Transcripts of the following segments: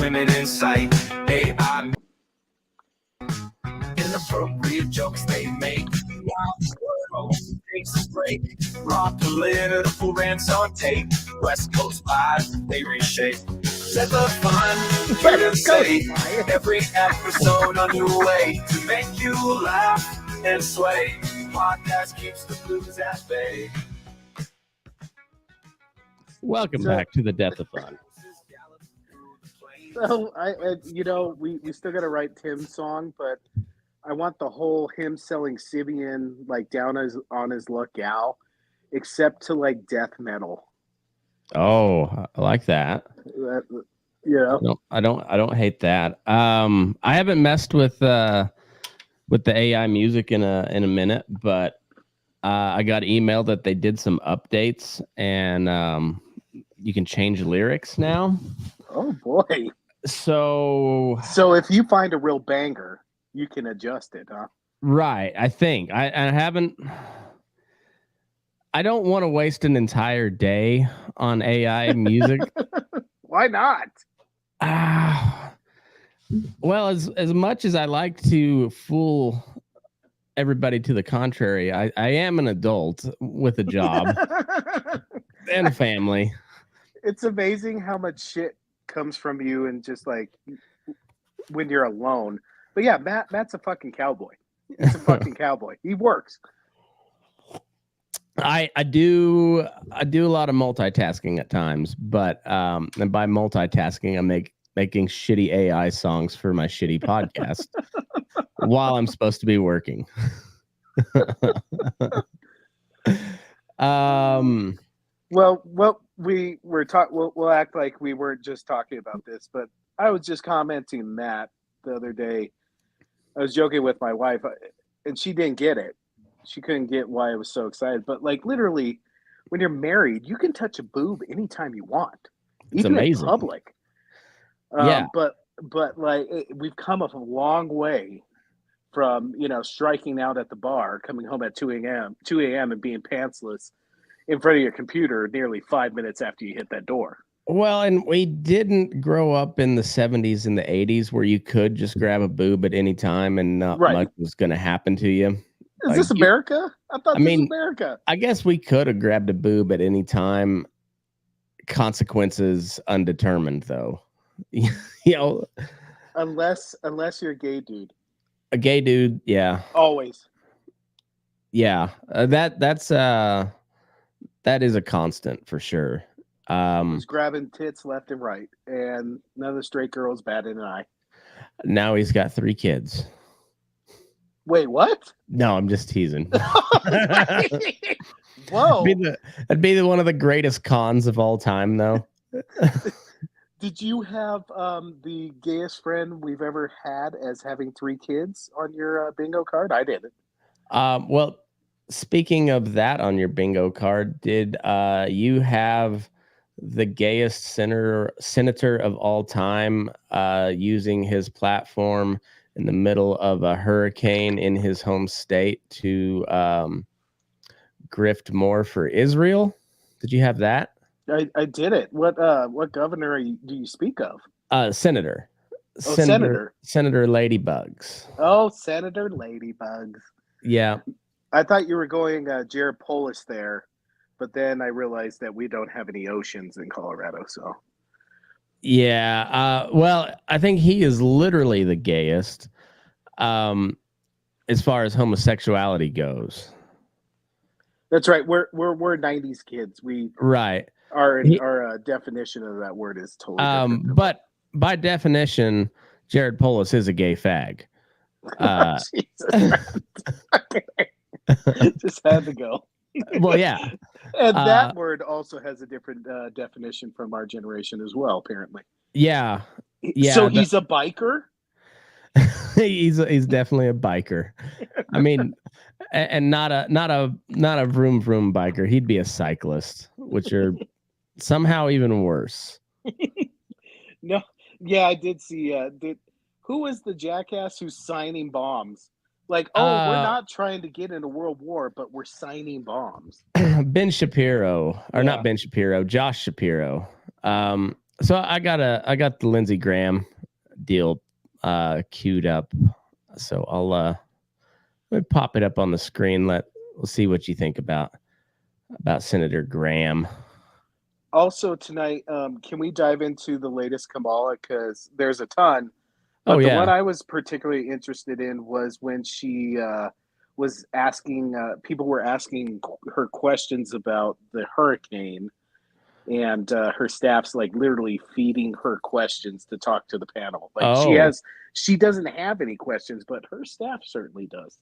limit in sight. AI inappropriate jokes they make. Wild takes a break. Raw political rants on tape. West Coast vibes, they reshape. Let the fun get insane. Every episode a new way to make you laugh and sway. Podcast keeps the blues at bay. Welcome back to the Death-a-thon. So we still got to write Tim's song, but I want the whole him selling Sibian like down on his luck gal, except to like death metal. Oh, I like that. Yeah, I don't hate that. I haven't messed with the AI music in a minute, but I got emailed that they did some updates and you can change lyrics now. Oh boy. So if you find a real banger, you can adjust it, huh? Right. I think I don't want to waste an entire day on AI music. Why not? Well, as much as I like to fool everybody to the contrary, I am an adult with a job and a family. It's amazing how much shit comes from you and just like when you're alone. But yeah, Matt's a fucking cowboy. He's a fucking cowboy. He works. I do a lot of multitasking at times, but and by multitasking, I'm making shitty AI songs for my shitty podcast while I'm supposed to be working. Well, we'll act like we weren't just talking about this, but I was just commenting Matt the other day. I was joking with my wife, and she didn't get it. She couldn't get why I was so excited. But like literally, when you're married, you can touch a boob anytime you want, it's even amazing. in public. Yeah, but like we've come a long way from striking out at the bar, coming home at 2 a.m. and being pantsless in front of your computer nearly 5 minutes after you hit that door. Well, and we didn't grow up in the 70s and the 80s where you could just grab a boob at any time and not much was going to happen to you. Is this America? I thought this was America. I guess we could have grabbed a boob at any time. Consequences undetermined, though. Unless you're a gay dude. A gay dude, yeah. Always. Yeah, that is a constant for sure. He's grabbing tits left and right, and none of the straight girls batted an eye. Now he's got 3 kids. Wait, what? No, I'm just teasing. Whoa! That'd be one of the greatest cons of all time, though. Did you have the gayest friend we've ever had as having 3 kids on your bingo card? I didn't. Well, speaking of that on your bingo card, did you have the gayest senator of all time using his platform in the middle of a hurricane in his home state to grift more for Israel? Did you have that? I did it. What governor do you speak of? Senator. Senator Ladybugs. Oh, Senator Ladybugs. Yeah. I thought you were going Geopolitics there, but then I realized that we don't have any oceans in Colorado, so. Yeah. Well, I think he is literally the gayest as far as homosexuality goes. That's right. We're 90s kids. Right. Our definition of that word is totally different. But by definition, Jared Polis is a gay fag. Just had to go. Well, yeah. And that word also has a different definition from our generation as well, apparently. Yeah. Yeah. So he's a biker? he's definitely a biker. I mean, and not a vroom vroom biker. He'd be a cyclist, which are somehow even worse. No. Yeah, I did see who was the jackass who's signing bombs? Like, we're not trying to get into World War, but we're signing bombs. Ben Shapiro, or not Ben Shapiro, Josh Shapiro. So I got the Lindsey Graham deal queued up. So let me pop it up on the screen. We'll see what you think about Senator Graham. Also tonight, can we dive into the latest Kamala? Because there's a ton. But the one I was particularly interested in was when she was asking, people were asking her questions about the hurricane, and her staff's like literally feeding her questions to talk to the panel. Like she doesn't have any questions, but her staff certainly does.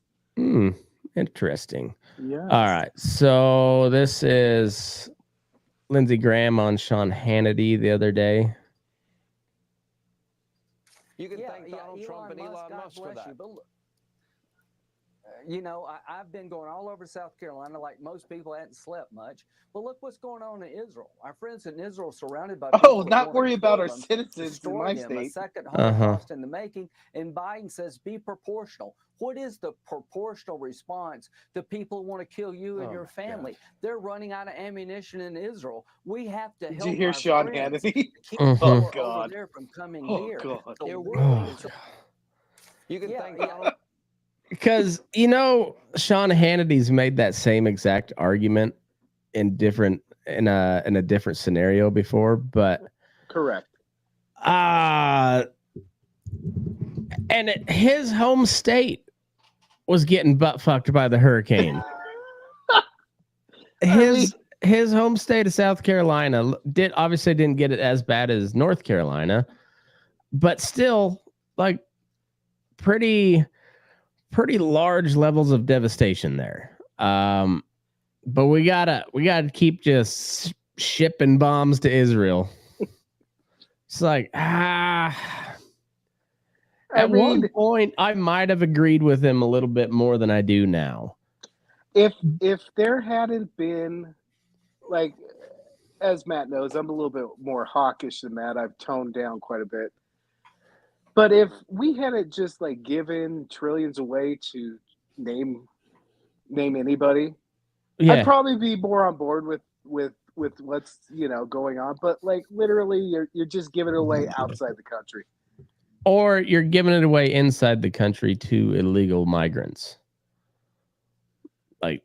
Interesting. Yeah. All right. So this is Lindsey Graham on Sean Hannity the other day. You can thank Donald Trump and Elon Musk for that. You know, I've been going all over South Carolina like most people. I hadn't slept much. But look what's going on in Israel. Our friends in Israel surrounded by people not worry about our citizens in my state. A second Holocaust in the making. And Biden says be proportional. What is the proportional response to people who want to kill you and your family? God. They're running out of ammunition in Israel. We have to help. Did you hear Sean Hannity? Oh God! There from coming here. God. You can thank Donald. Because Sean Hannity's made that same exact argument in a different scenario before, but correct. And his home state was getting butt fucked by the hurricane. His home state of South Carolina obviously didn't get it as bad as North Carolina, but still like pretty large levels of devastation there. But we gotta keep just shipping bombs to Israel. It's like at one point I might have agreed with him a little bit more than I do now. If there hadn't been, like, as Matt knows, I'm a little bit more hawkish than that. I've toned down quite a bit. But if we hadn't just like given trillions away to name anybody, I'd probably be more on board with what's going on. But like literally, you're just giving it away outside the country, or you're giving it away inside the country to illegal migrants. Like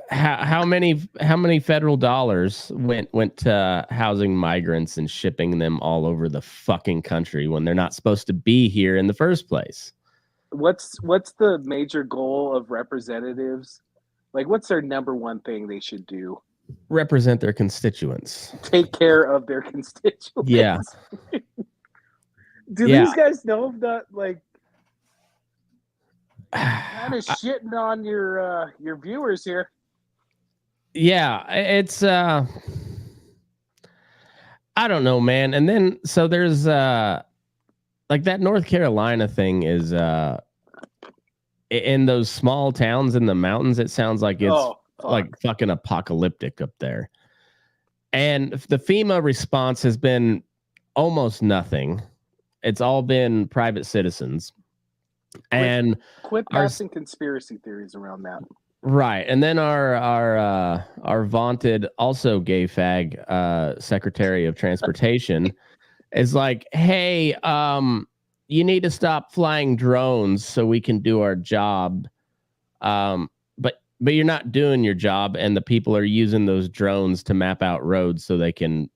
how many federal dollars went to housing migrants and shipping them all over the fucking country when they're not supposed to be here in the first place? What's the major goal of representatives? Like, what's their number one thing they should do? Represent their constituents. Take care of their constituents. Yeah. Do these guys know that, like, kind of shitting on your viewers here? Yeah, it's I don't know, man. And then so there's like that North Carolina thing is in those small towns in the mountains, it sounds like it's like fucking apocalyptic up there. And the FEMA response has been almost nothing. It's all been private citizens. And quit passing conspiracy theories around that. Right. And then our vaunted, also gay fag, Secretary of Transportation is like, hey, you need to stop flying drones so we can do our job. But you're not doing your job, and the people are using those drones to map out roads so they can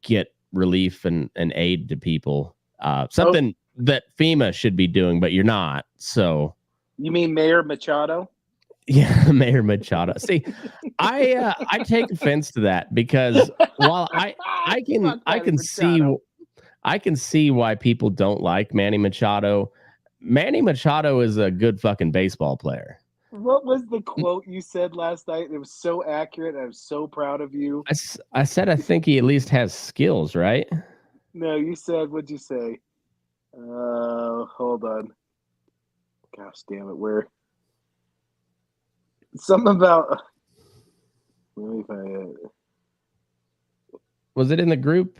get relief and aid to people. Something that FEMA should be doing, but you're not. So you mean Mayor Machado? Yeah, Mayor Machado. See, I take offense to that because while I can see why people don't like Manny Machado. Manny Machado is a good fucking baseball player. What was the quote you said last night? It was so accurate. I'm so proud of you. I said I think he at least has skills, right? No, you said, what'd you say? Hold on. Gosh damn it, where? Something about. Let me find it. Was it in the group?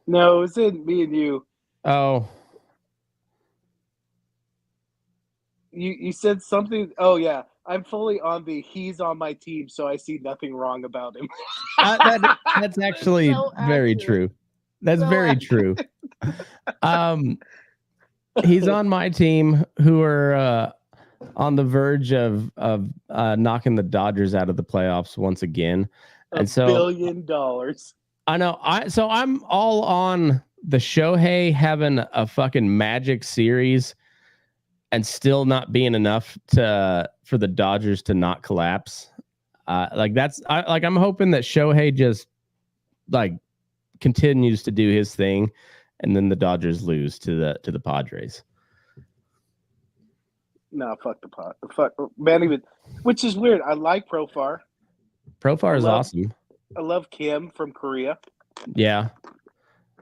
No, it was in me and you. Oh. You said something. Oh yeah, I'm fully on he's on my team, so I see nothing wrong about him. That's actually so very true. That's very true. He's on my team, who are on the verge of knocking the Dodgers out of the playoffs once again. And so $1 billion. I know. So I'm all on the Shohei having a fucking magic series and still not being enough for the Dodgers to not collapse. I'm hoping that Shohei just like continues to do his thing, and then the Dodgers lose to the Padres. No, fuck the pot. Fuck Manny, which is weird. I like Profar. Profar is awesome. I love Kim from Korea. Yeah.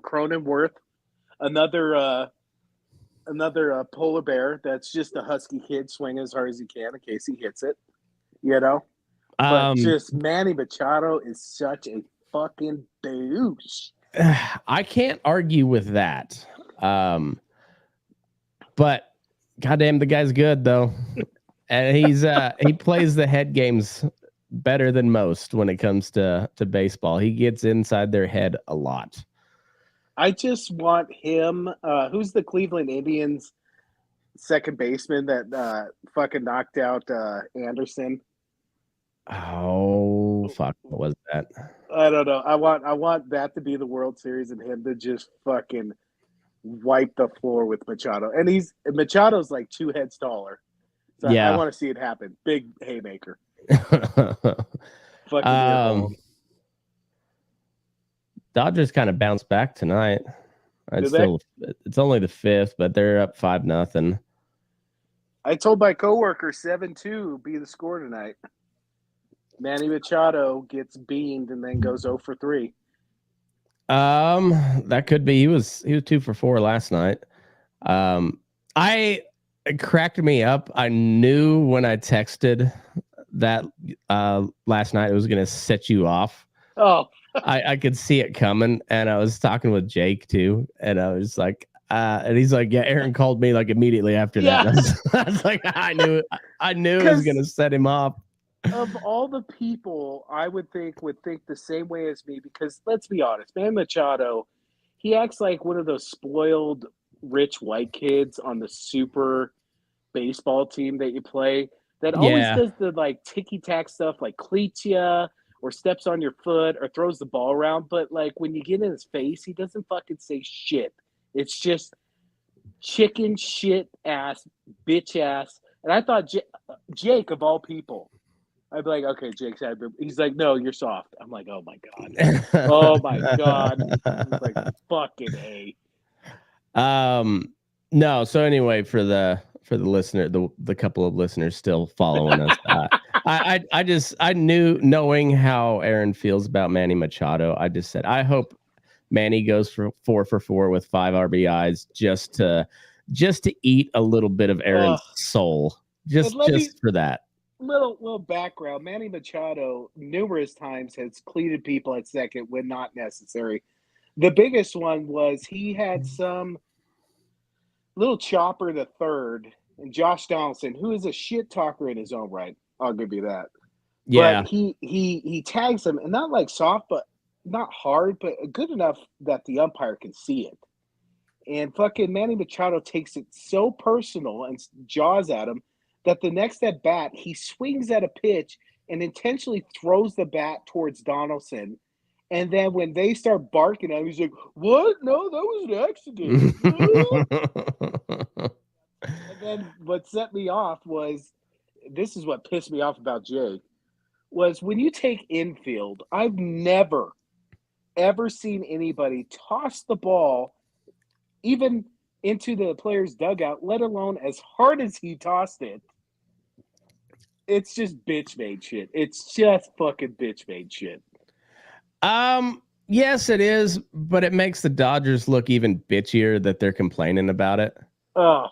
Cronenworth, another polar bear that's just a husky kid swinging as hard as he can in case he hits it. You know? But just Manny Machado is such a fucking douche. I can't argue with that. But goddamn, the guy's good though. And he plays the head games better than most when it comes to baseball. He gets inside their head a lot. I just want him. Who's the Cleveland Indians second baseman that fucking knocked out Anderson? Oh fuck! What was that? I don't know. I want that to be the World Series and him to just fucking wipe the floor with Machado. And Machado's like 2 heads taller. So yeah, I want to see it happen. Big haymaker. Fucking Dodgers kind of bounced back tonight. It's only the 5th, but they're up 5-0. I told my coworker 7-2 be the score tonight. Manny Machado gets beamed and then goes 0 for 3. That could be. He was 2 for 4 last night. It cracked me up. I knew when I texted that last night it was going to set you off. Oh, I could see it coming, and I was talking with Jake too, and I was like, and he's like, yeah, Aaron called me like immediately after that. I was like, I knew it was going to set him off. Of all the people I would think the same way as me, because let's be honest, man, Machado, he acts like one of those spoiled rich white kids on the super baseball team that you play that always does the like ticky-tack stuff, like cleats ya or steps on your foot or throws the ball around. But like when you get in his face, he doesn't fucking say shit. It's just chicken shit ass, bitch ass. And I thought Jake, of all people, I'd be like, okay, Jake's had. He's like, no, you're soft. I'm like, oh my god, oh my god. I'm like, fucking A. No. So anyway, for the listener, the couple of listeners still following us, I knew, knowing how Aaron feels about Manny Machado, I just said, I hope Manny goes for 4 for 4 with 5 RBIs just to eat a little bit of Aaron's soul, just for that. Little background. Manny Machado numerous times has cleated people at second when not necessary. The biggest one was he had some little chopper to third, and Josh Donaldson, who is a shit talker in his own right. I'll give you that. Yeah. But he tags him, and not like soft, but not hard, but good enough that the umpire can see it. And fucking Manny Machado takes it so personal and jaws at him that the next at bat, he swings at a pitch and intentionally throws the bat towards Donaldson. And then when they start barking at him, he's like, what? No, that was an accident. And then what set me off was, this is what pissed me off about Jake, was when you take infield, I've never, ever seen anybody toss the ball even into the player's dugout, let alone as hard as he tossed it. It's just bitch made shit. It's just fucking bitch made shit. Yes, it is, but it makes the Dodgers look even bitchier that they're complaining about it. Oh,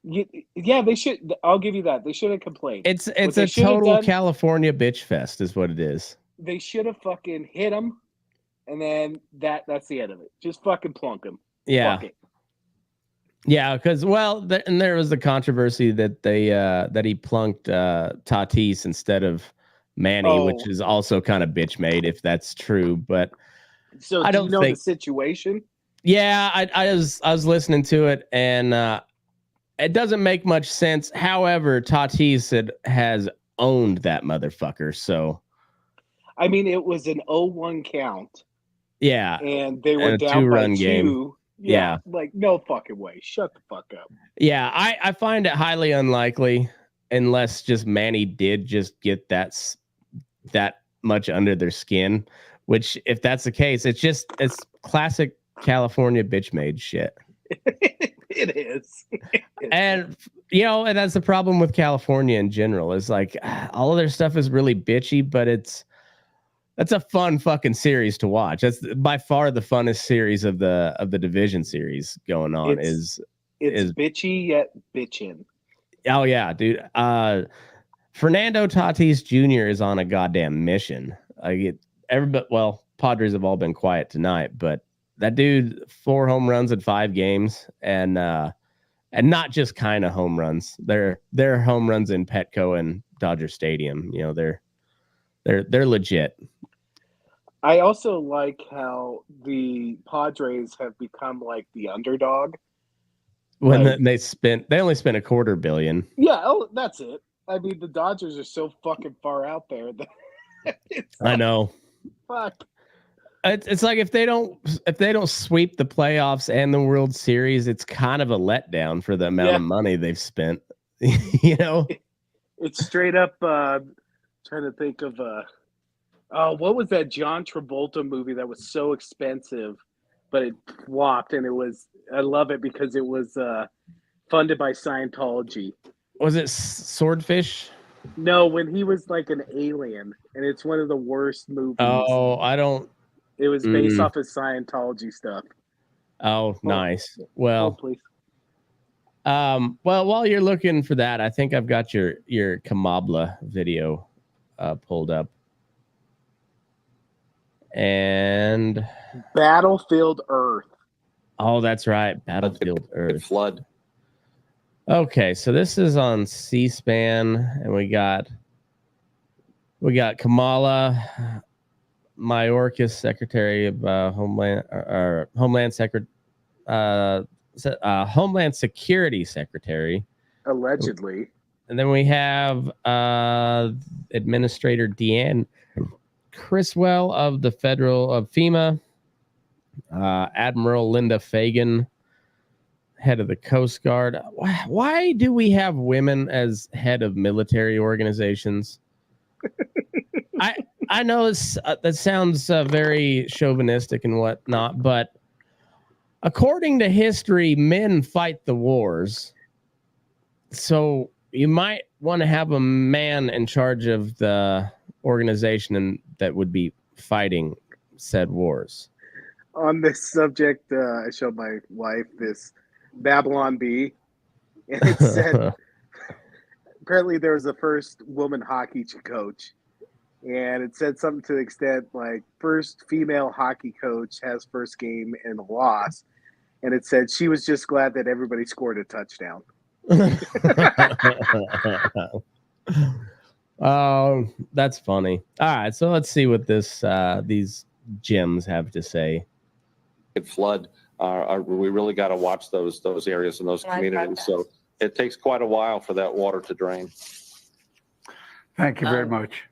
yeah, they should. I'll give you that. They should have complained. It's a total California bitch fest, is what it is. They should have fucking hit him, and then that's the end of it. Just fucking plunk him. Yeah. Fuck it. Yeah, because and there was the controversy that that he plunked Tatis instead of Manny, which is also kind of bitch made if that's true. But So I do don't you know think. the situation? Yeah, I was listening to it, and it doesn't make much sense. However, Tatis has owned that motherfucker. So I mean, it was an 0-1 count, yeah, and they were and a down by 2-run game. 2. Yeah. Like no fucking way. Shut the fuck up. Yeah, I find it highly unlikely unless just Manny did just get that much under their skin, which if that's the case, it's classic California bitch made shit. It is. And and that's the problem with California in general is like all of their stuff is really bitchy, but that's a fun fucking series to watch. That's by far the funnest series of the division series going on. It's is bitchy yet bitchin'. Oh yeah, dude. Fernando Tatis Jr. is on a goddamn mission. Padres have all been quiet tonight, but that dude 4 home runs in 5 games, and not just kind of home runs. They're home runs in Petco and Dodger Stadium. They're legit. I also like how the Padres have become like the underdog. When Like- they only spent $250 million. Yeah, that's it. I mean, the Dodgers are so fucking far out there that I know. Fuck. It's like if they don't sweep the playoffs and the World Series, it's kind of a letdown for the amount of money they've spent. It's straight up trying to think of what was that John Travolta movie that was so expensive, but it flopped, and I love it because it was funded by Scientology. Was it Swordfish? No, when he was like an alien, and it's one of the worst movies. Oh, I don't. It was based off of Scientology stuff. Oh, nice. Well, please. Well, while you're looking for that, I think I've got your Kamabla video pulled up. And Battlefield Earth. Oh, that's right. Battlefield Earth. Flood. Okay, so this is on C-SPAN, and we got Kamala Mayorkas, Secretary of Homeland Security Secretary, allegedly, and then we have Administrator Deanne Criswell of FEMA, Admiral Linda Fagan, head of the Coast Guard. Why do we have women as head of military organizations? I know that sounds very chauvinistic and whatnot, but according to history, men fight the wars. So you might want to have a man in charge of the organization and that would be fighting said wars. On this subject, I showed my wife this Babylon Bee, and it said apparently there was the first woman hockey coach, and it said something to the extent like first female hockey coach has first game and loss, and it said she was just glad that everybody scored a touchdown. Oh, that's funny. All right, so let's see what these gyms have to say. Flood. We really got to watch those areas and those communities. So it takes quite a while for that water to drain. Thank you very much.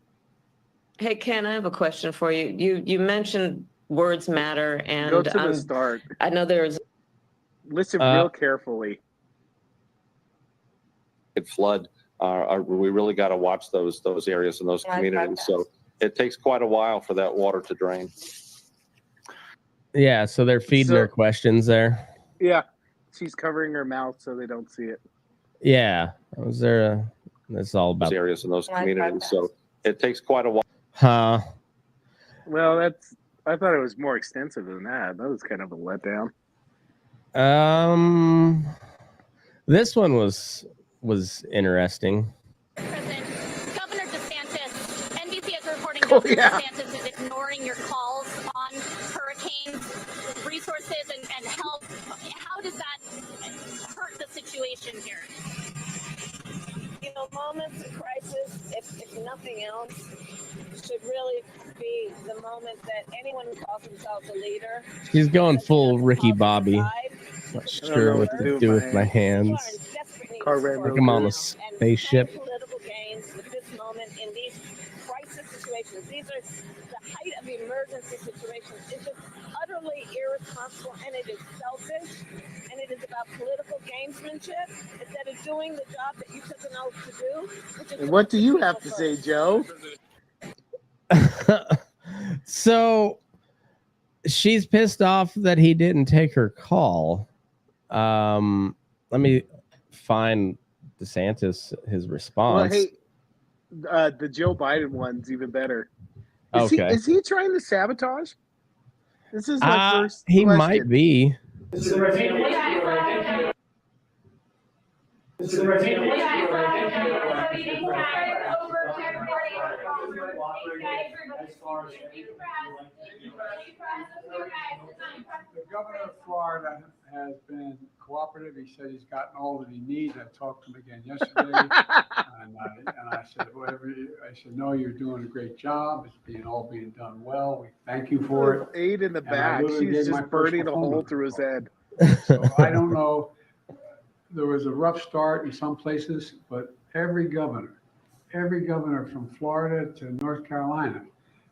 Hey, Ken, I have a question for you. You mentioned words matter, and go to the start. I know there's. Listen real carefully. Flood. We really got to watch those areas and those communities. So it takes quite a while for that water to drain. Yeah, so they're feeding her questions there. Yeah, she's covering her mouth so they don't see it. Yeah, that's all about those areas and those communities. So it takes quite a while. Huh. Well, I thought it was more extensive than that. That was kind of a letdown. This one was interesting. Governor DeSantis, NBC is reporting Governor DeSantis is ignoring your calls on hurricanes, resources, and help. How does that hurt the situation here? You know, moments of crisis, if nothing else, should really be the moment that anyone who calls themselves a leader. She's going full Ricky Bobby. Not sure what to do with my hands. Like I'm on a spaceship. Political gains at this moment in these crisis situations. These are the height of emergency situations. It's just utterly irresponsible, and it is selfish, and it is about political gamesmanship instead of doing the job that you took an oath to do. Which is And what do you have to say, Joe? So she's pissed off that he didn't take her call. Let me find DeSantis his response. Well, hey, the Joe Biden one's even better. Is he trying to sabotage? This is my first he question. might be. The governor of Florida has been cooperative. He said he's gotten all that he needs. I talked to him again yesterday, and I said, no, you're doing a great job. It's all being done well. We thank you for it. Aid in the back. She's just burning a hole through his head. So I don't know. There was a rough start in some places, but every governor from Florida to North Carolina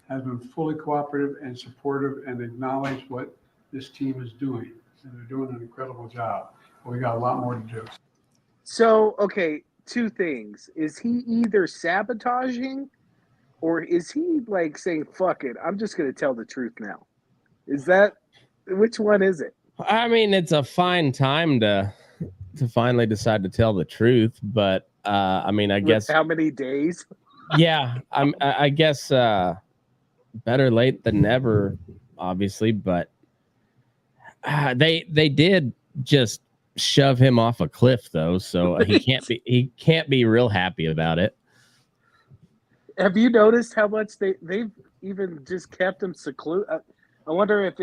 has been fully cooperative and supportive and acknowledged what this team is doing. And they're doing an incredible job. But we got a lot more to do. So, okay, two things. Is he either sabotaging or is he like saying, fuck it, I'm just going to tell the truth now? Which one is it? I mean, it's a fine time to finally decide to tell the truth, but I mean, I guess how many days? Yeah, I guess better late than never, obviously, but they did just shove him off a cliff though, so he can't be real happy about it. Have you noticed how much they've even just kept him secluded? I wonder if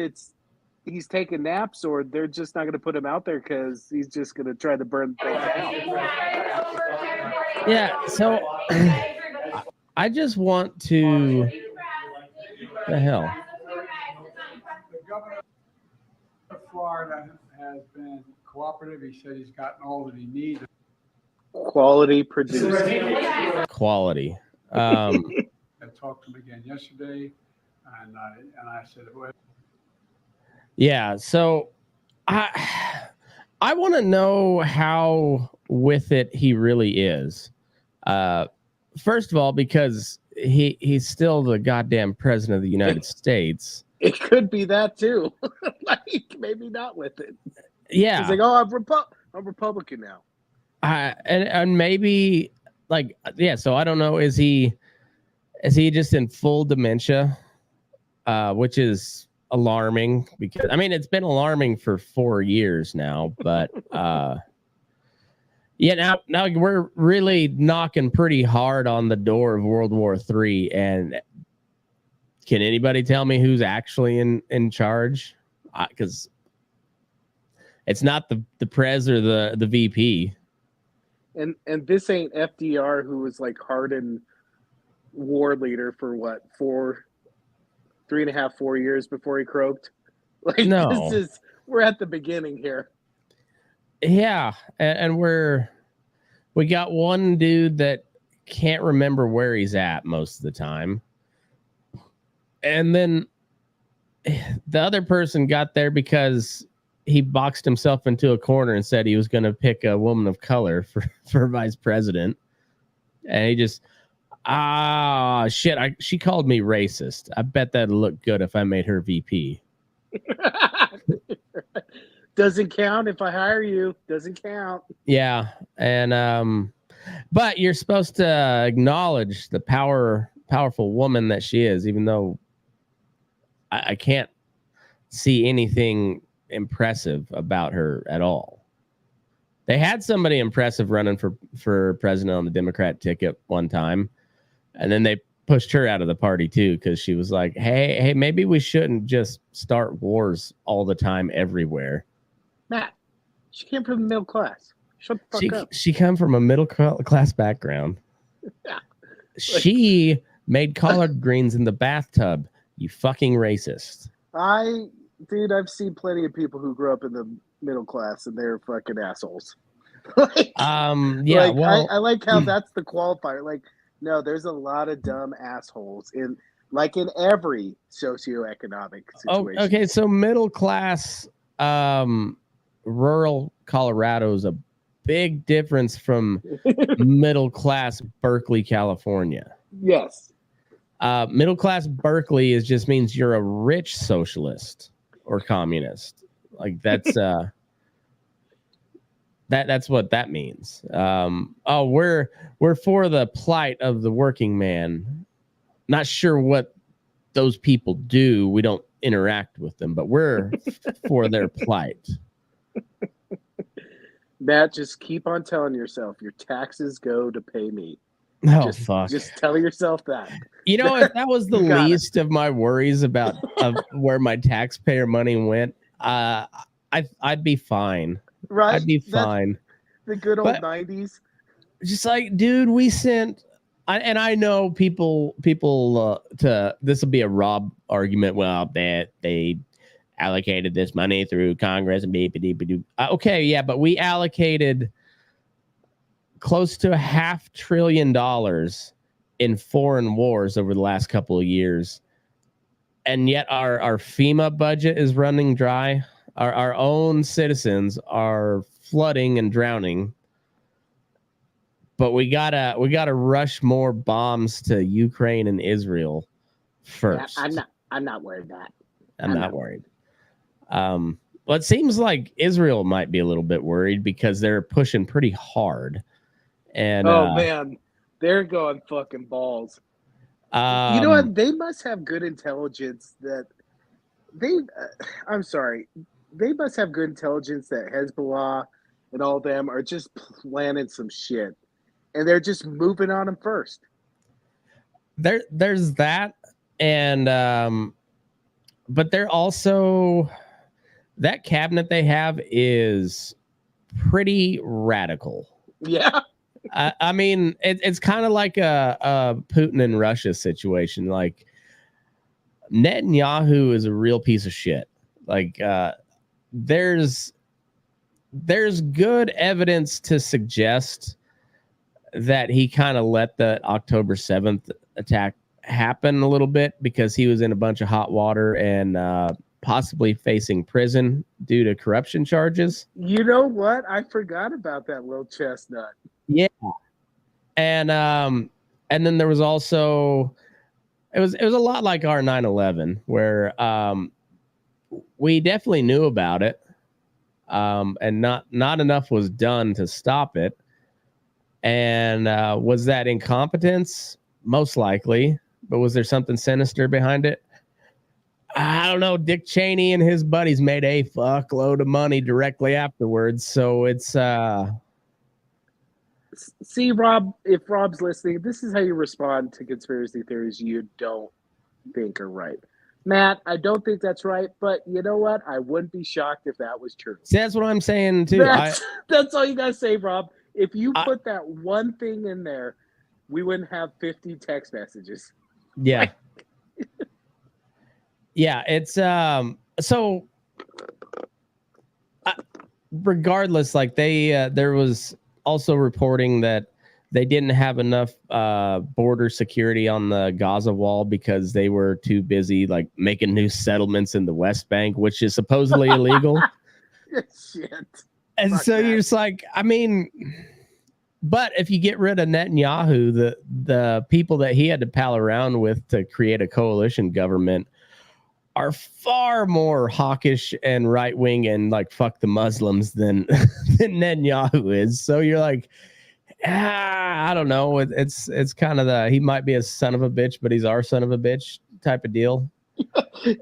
he's taking naps or they're just not going to put him out there because he's just going to try to burn things down. Yeah, so I just want to... The hell? The governor of Florida has been cooperative. He said he's gotten all that he needs. Quality producing. Quality. I talked to him again yesterday, and I said, well, yeah, so I want to know how with it he really is. First of all, because he's still the goddamn president of the United States. It could be that too. Like maybe not with it. Yeah, he's like, oh, I'm Republican now. And maybe like So I don't know. Is he just in full dementia? Which is alarming because I mean it's been alarming for 4 years now, but yeah, now we're really knocking pretty hard on the door of World War III. And can anybody tell me who's actually in charge? Because it's not the prez or the VP. And this ain't FDR, who was like hardened war leader for what 3.5, 4 years before he croaked. Like no, we're at the beginning here. Yeah, and we got one dude that can't remember where he's at most of the time. And then the other person got there because he boxed himself into a corner and said he was going to pick a woman of color for vice president. And he just, shit, she called me racist. I bet that'd look good if I made her VP. Doesn't count if I hire you. Doesn't count. Yeah. And, but you're supposed to acknowledge the powerful woman that she is, even though I can't see anything impressive about her at all. They had somebody impressive running for president on the Democrat ticket one time, and then they pushed her out of the party too because she was like, hey, maybe we shouldn't just start wars all the time everywhere. Matt, she came from the middle class. Shut the fuck up. She come from a middle class background. Yeah. She made collard greens in the bathtub. You fucking racist. Dude, I've seen plenty of people who grew up in the middle class and they're fucking assholes. Like, yeah, like, well, I like how that's the qualifier. Like, no, there's a lot of dumb assholes in every socioeconomic situation. okay, so middle class, rural Colorado is a big difference from middle class Berkeley, California. Yes. Middle class Berkeley just means you're a rich socialist or communist. Like that's that's what that means. We're for the plight of the working man. Not sure what those people do. We don't interact with them, but we're for their plight. Matt, just keep on telling yourself your taxes go to pay me. Fuck. Just tell yourself that. You know, if that was the least of my worries about where my taxpayer money went, I'd be fine. Right? I'd be fine. The good old 90s. Just like, dude, we sent, and I know people to this will be a Rob argument. Well, that they allocated this money through Congress and okay, yeah, but we allocated close to $500 billion in foreign wars over the last couple of years, and yet our FEMA budget is running dry. Our own citizens are flooding and drowning, but we gotta rush more bombs to Ukraine and Israel first. Yeah, I'm not worried that. I'm not worried. Well, it seems like Israel might be a little bit worried because they're pushing pretty hard. And man, they're going fucking balls. You know what? They must have good intelligence that I'm sorry. They must have good intelligence that Hezbollah and all of them are just planning some shit, and they're just moving on them first. There's that, and but they're also, that cabinet they have is pretty radical. Yeah. I mean, it's kind of like a Putin and Russia situation. Like, Netanyahu is a real piece of shit. Like, there's good evidence to suggest that he kind of let the October 7th attack happen a little bit because he was in a bunch of hot water and possibly facing prison due to corruption charges. You know what? I forgot about that little chestnut. Yeah. And then there was also, it was a lot like our 9/11 where we definitely knew about it, and not enough was done to stop it. And was that incompetence? Most likely. But was there something sinister behind it? I don't know. Dick Cheney and his buddies made a fuckload of money directly afterwards. So it's see, Rob, if Rob's listening, this is how you respond to conspiracy theories you don't think are right. Matt, I don't think that's right, but you know what? I wouldn't be shocked if that was true. See, that's what I'm saying too. That's all you gotta say, Rob. If you put that one thing in there, we wouldn't have 50 text messages. Yeah. Yeah, it's so regardless, like there was also reporting that they didn't have enough border security on the Gaza wall because they were too busy like making new settlements in the West Bank, which is supposedly illegal. Shit. And Fuck so that. you're just like, I mean, but if you get rid of Netanyahu, the people that he had to pal around with to create a coalition government are far more hawkish and right wing and like fuck the Muslims than Netanyahu is. So you're like, I don't know. It's kind of he might be a son of a bitch, but he's our son of a bitch type of deal.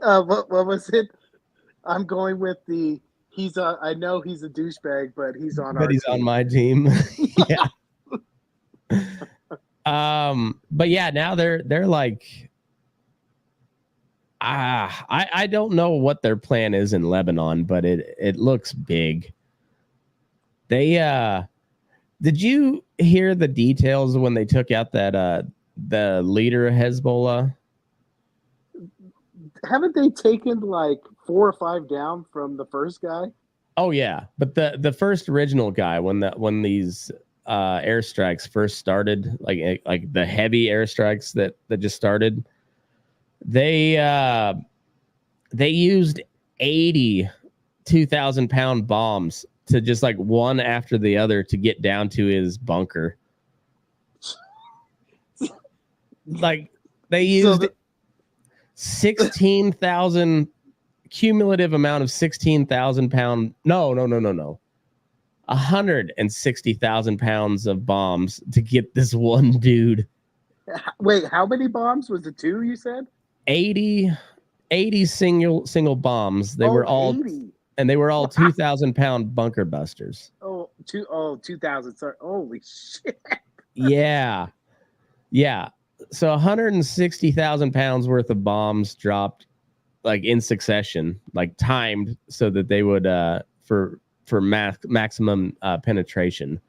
What was it? I'm going with the I know he's a douchebag, but he's on our team. On my team. Yeah. But yeah, now they're like, I don't know what their plan is in Lebanon, but it looks big. They did you hear the details when they took out that the leader of Hezbollah? haven't they taken like 4 or 5 down from the first guy? Oh yeah, but the first original guy, when these airstrikes first started, like the heavy airstrikes that just started, they used 80 2,000-pound bombs to just like one after the other to get down to his bunker. Like they used 16,000 cumulative amount of 16,000 pound. No. 160,000 pounds of bombs to get this one dude. Wait, how many bombs? Was it 2 you said? 80 single bombs. They were all 80. And they were all 2,000-pound bunker busters. 2,000. Sorry. Holy shit. Yeah. So 160,000 pounds worth of bombs dropped like in succession, like timed so that they would for maximum penetration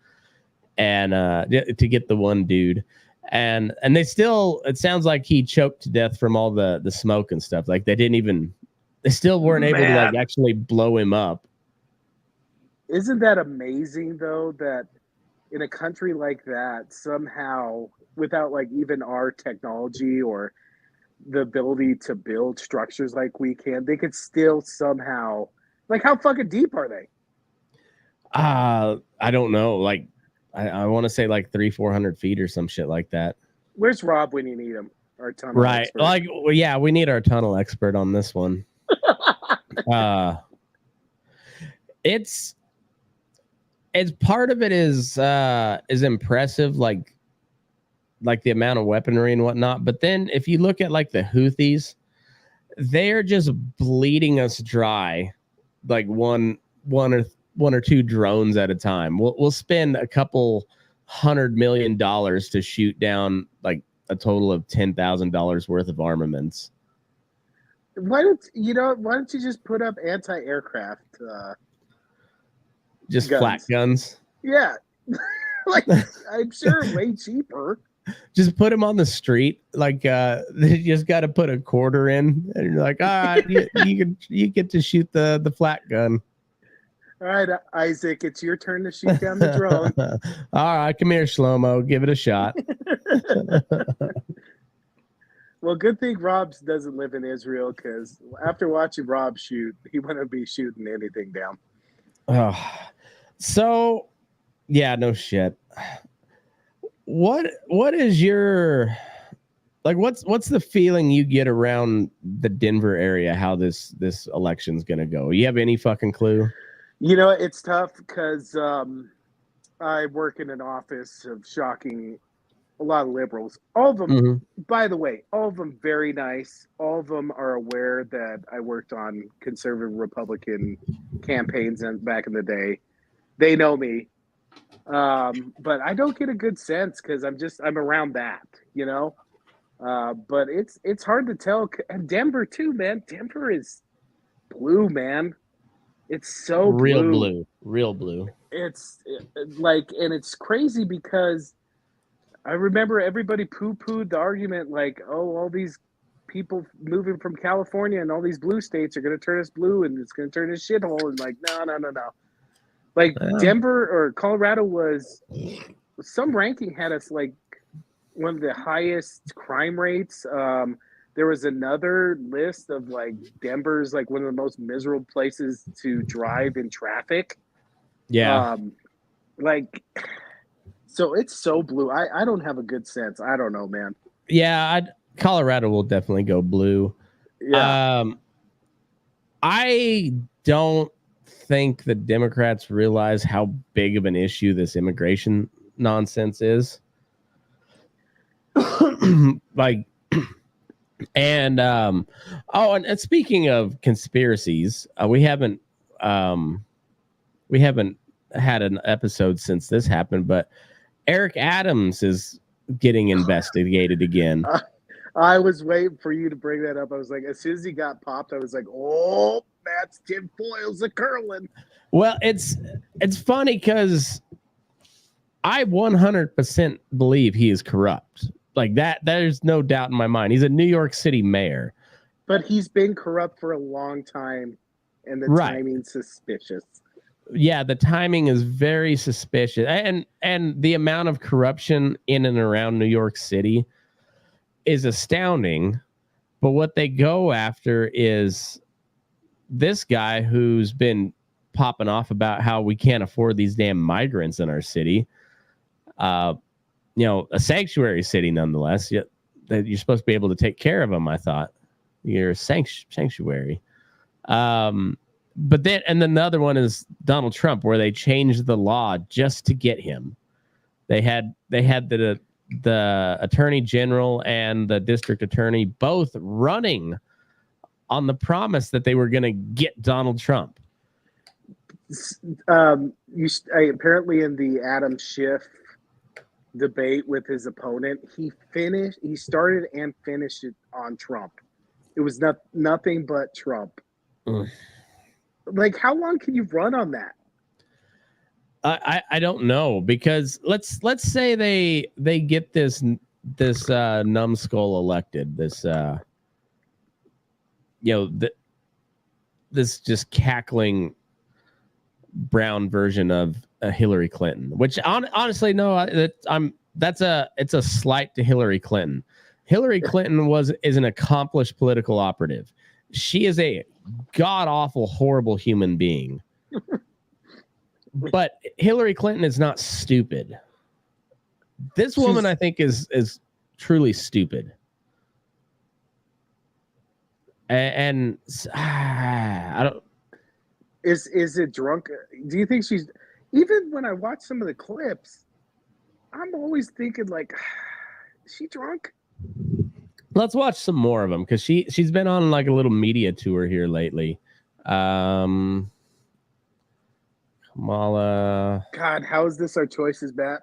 and to get the one dude. And they still, it sounds like he choked to death from all the smoke and stuff. Like they still weren't able to like actually blow him up. Isn't that amazing though, that in a country like that, somehow without like even our technology or the ability to build structures like we can, they could still somehow, like, how fucking deep are they? I don't know. Like I want to say like 300-400 feet or some shit like that. Where's Rob when you need him? Our tunnel right. expert. Like, well, yeah, we need our tunnel expert on this one. It's part of it is impressive, like the amount of weaponry and whatnot. But then if you look at like the Houthis, they're just bleeding us dry, like one or two drones at a time. We'll spend a couple $100 million to shoot down like a total of $10,000 worth of armaments. Why don't you just put up anti-aircraft just guns. Flat guns? Yeah. Like, I'm sure way cheaper. Just put them on the street. Like you just got to put a quarter in, and you're like, all right, you get to shoot the flat gun. All right, Isaac, it's your turn to shoot down the drone. All right, come here, Shlomo. Give it a shot. Well, good thing Rob doesn't live in Israel, because after watching Rob shoot, he wouldn't be shooting anything down. So, yeah, no shit. What is your, like, what's the feeling you get around the Denver area, how this election's gonna go? You have any fucking clue? You know, it's tough because I work in an office of shocking a lot of liberals. All of them, by the way, all of them very nice. All of them are aware that I worked on conservative Republican campaigns back in the day. They know me. But I don't get a good sense because I'm around that, you know? But it's hard to tell. And Denver too, man. Denver is blue, man. It's so real blue. Real blue. It's like, and it's crazy because I remember everybody poo-pooed the argument like, oh, all these people moving from California and all these blue states are going to turn us blue and it's going to turn us shithole. And like, no. Like Denver or Colorado was, some ranking had us like one of the highest crime rates. There was another list of like Denver's like one of the most miserable places to drive in traffic. Yeah. Like, so it's so blue. I don't have a good sense. I don't know, man. Yeah, Colorado will definitely go blue. Yeah. I don't think the Democrats realize how big of an issue this immigration nonsense is. Like, and and speaking of conspiracies, we haven't had an episode since this happened, but Eric Adams is getting investigated again. I was waiting for you to bring that up. I was like, as soon as he got popped, I was like, oh, that's Tim Foyle's a curling. Well, it's funny because I 100% believe he is corrupt. Like that, there's no doubt in my mind. He's a New York City mayor. But he's been corrupt for a long time, and the Right. timing's suspicious. Yeah, the timing is very suspicious, and the amount of corruption in and around New York City is astounding. But what they go after is this guy who's been popping off about how we can't afford these damn migrants in our city. A sanctuary city nonetheless. Yet that you're supposed to be able to take care of them. I thought you're a sanctuary. But then the other one is Donald Trump, where they changed the law just to get him. They had the attorney general and the district attorney both running on the promise that they were going to get Donald Trump. Apparently in the Adam Schiff debate with his opponent, he started and finished it on Trump. It was nothing but Trump. Like, how long can you run on that? I don't know, because let's say they get this numbskull elected, this this just cackling brown version of Hillary Clinton, which honestly, no, it's a slight to Hillary Clinton. Hillary Clinton is an accomplished political operative. She is a god awful, horrible human being. But Hillary Clinton is not stupid. This woman, I think, is truly stupid. And I don't. Is it drunk? Do you think she's? Even when I watch some of the clips, I'm always thinking, like, is she drunk? Let's watch some more of them, because she's been on like a little media tour here lately. Kamala. God, how is this our choices, Matt?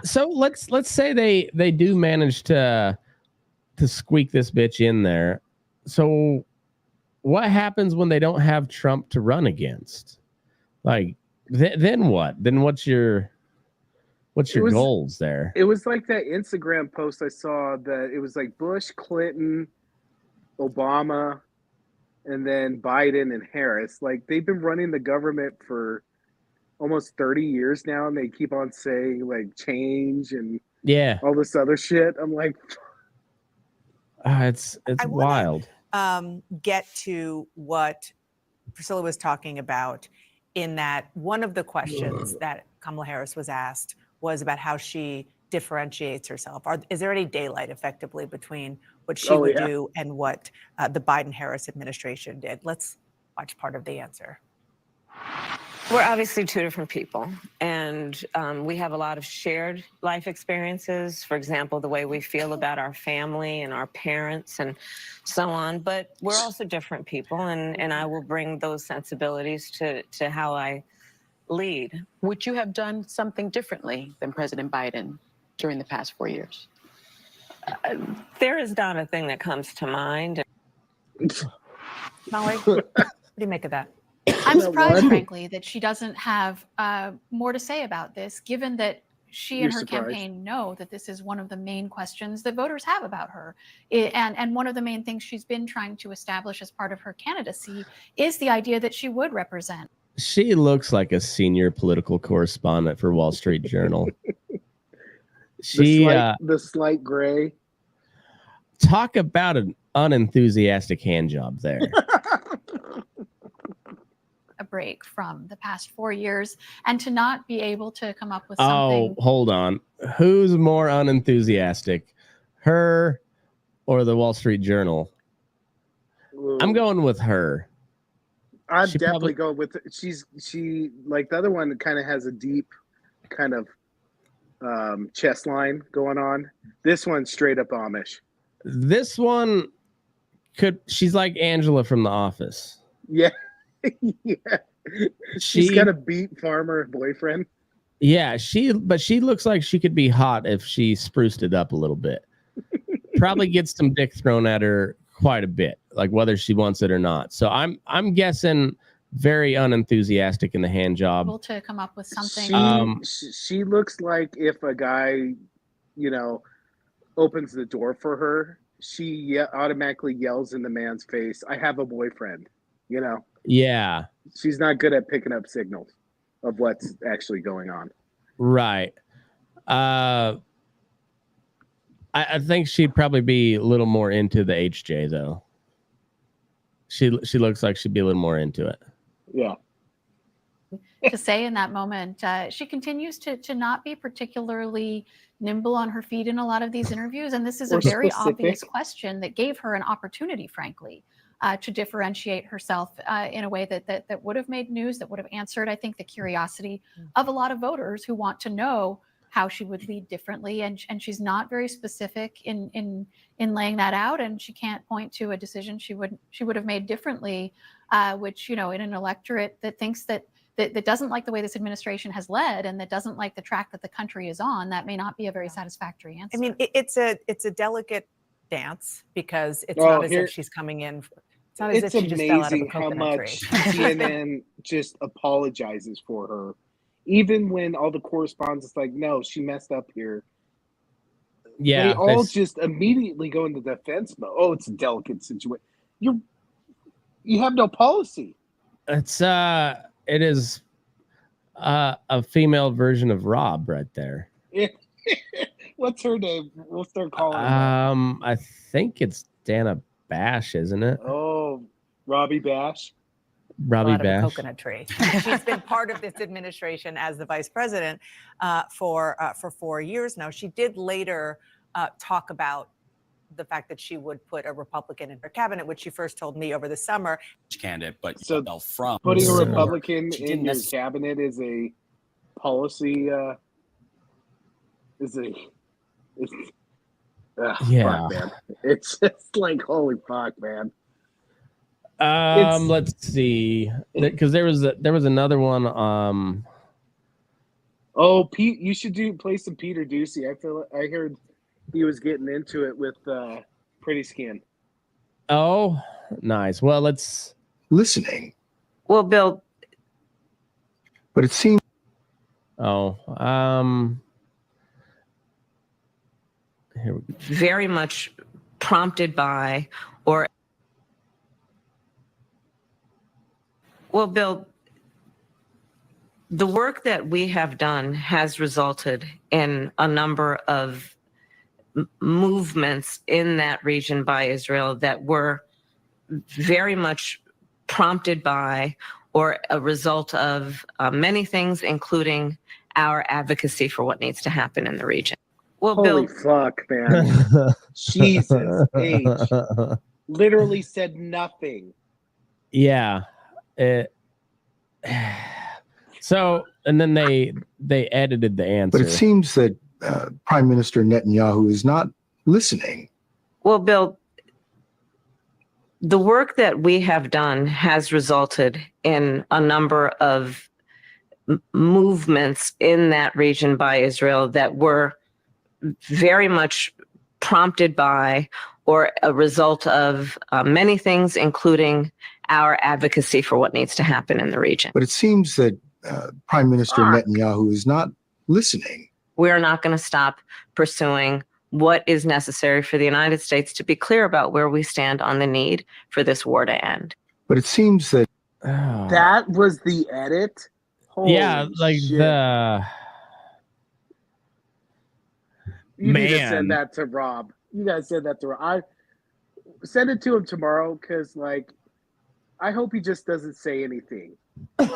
So let's say they do manage to squeak this bitch in there. So what happens when they don't have Trump to run against? Like, then what? Then what's your goals there? It was like that Instagram post I saw that it was like Bush, Clinton, Obama, and then Biden and Harris. Like, they've been running the government for almost 30 years now, and they keep on saying, like, change and all this other shit. I'm like, it's wild. Get to what Priscilla was talking about, in that one of the questions that Kamala Harris was asked was about how she differentiates herself. Is there any daylight effectively between what she would do and what the Biden-Harris administration did? Let's watch part of the answer. We're obviously two different people, and we have a lot of shared life experiences. For example, the way we feel about our family and our parents and so on. But we're also different people, and I will bring those sensibilities to how I lead. Would you have done something differently than President Biden during the past 4 years? There is not a thing that comes to mind. Molly, what do you make of that? I'm surprised, frankly, that she doesn't have more to say about this, given that she and her campaign know that this is one of the main questions that voters have about her. And one of the main things she's been trying to establish as part of her candidacy is the idea that she would represent. She looks like a senior political correspondent for Wall Street Journal. the slight gray. Talk about an unenthusiastic hand job there. A break from the past 4 years, and to not be able to come up with something. Oh, hold on. Who's more unenthusiastic, her or the Wall Street Journal? I'm going with her. I'm definitely going with she like the other one kind of has a deep kind of chest line going on. This one's straight up Amish. This one she's like Angela from The Office. Yeah. Yeah. She's got a beat farmer boyfriend. Yeah, but she looks like she could be hot if she spruced it up a little bit. Probably gets some dick thrown at her quite a bit, like whether she wants it or not. So I'm guessing very unenthusiastic in the hand job. Able to come up with something. She looks like if a guy, opens the door for her she automatically yells in the man's face, "I have a boyfriend." You know, Yeah. she's not good at picking up signals of what's actually going on. Right. I think she'd probably be a little more into the HJ though. She looks like she'd be a little more into it. Yeah. To say in that moment, she continues to not be particularly nimble on her feet in a lot of these interviews. And this is a very obvious question that gave her an opportunity, frankly, to differentiate herself in a way that would have made news, that would have answered, I think, the curiosity of a lot of voters who want to know how she would lead differently. And she's not very specific in laying that out. And she can't point to a decision she would have made differently, which, you know, in an electorate that thinks that doesn't like the way this administration has led and that doesn't like the track that the country is on, that may not be a very satisfactory answer. I mean, it's a delicate dance because it's not as if she's coming in. It's not as if she just fell out of a coconut tree. It's amazing how much CNN just apologizes for her, even when all the correspondents is like, no, she messed up here. Yeah, they all just immediately go into defense mode. Oh, it's a delicate situation. You have no policy. It is a female version of Rob right there. What's her name? We'll start calling her. I think it's Dana Bash, isn't it? Oh, Robbie Bash. Robbie Bash. Out of a coconut tree. She's been part of this administration as the vice president for 4 years now. She did later talk about the fact that she would put a Republican in her cabinet, which she first told me over the summer. Candidate, but so from putting a Republican in your cabinet is a policy. Yeah, fuck, man. It's just like holy fuck, man. Let's see, because there was another one. Oh, Pete, you should play some Peter Ducey. I heard he was getting into it with Pretty Skin. Oh, nice. Well, let's listening. Well, Bill, but it seems. Oh, here we go. Very much prompted by or. Well, Bill, the work that we have done has resulted in a number of movements in that region by Israel that were very much prompted by or a result of many things, including our advocacy for what needs to happen in the region. Well, holy Bill, fuck, man. Jesus H. Literally said nothing. Yeah. So, and then they edited the answer. But it seems that Prime Minister Netanyahu is not listening. Well, Bill, the work that we have done has resulted in a number of movements in that region by Israel that were very much prompted by or a result of many things, including our advocacy for what needs to happen in the region. But it seems that Prime Minister Netanyahu is not listening. We are not going to stop pursuing what is necessary for the United States to be clear about where we stand on the need for this war to end. But it seems that that was the edit. Holy like shit. You need to send that to Rob. You guys send that to Rob. I send it to him tomorrow because, like, I hope he just doesn't say anything.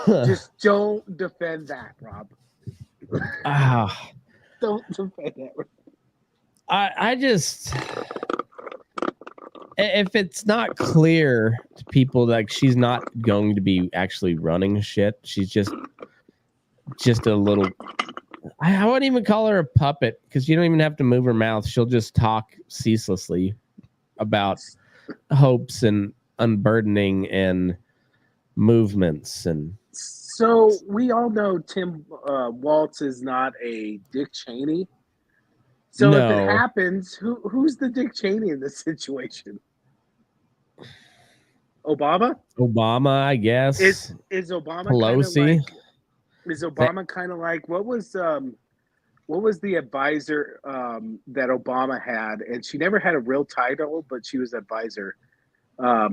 Just don't defend that, Rob. Don't defend that. I just, if it's not clear to people, like she's not going to be actually running shit, she's just a little. I wouldn't even call her a puppet because you don't even have to move her mouth. She'll just talk ceaselessly about hopes and unburdening and movements. And so we all know Tim Walz is not a Dick Cheney. So if it happens, who's the Dick Cheney in this situation? Obama? Obama, I guess. Is Obama Pelosi? Is Obama kind of like what was what was the advisor that Obama had? And she never had a real title, but she was advisor. Oh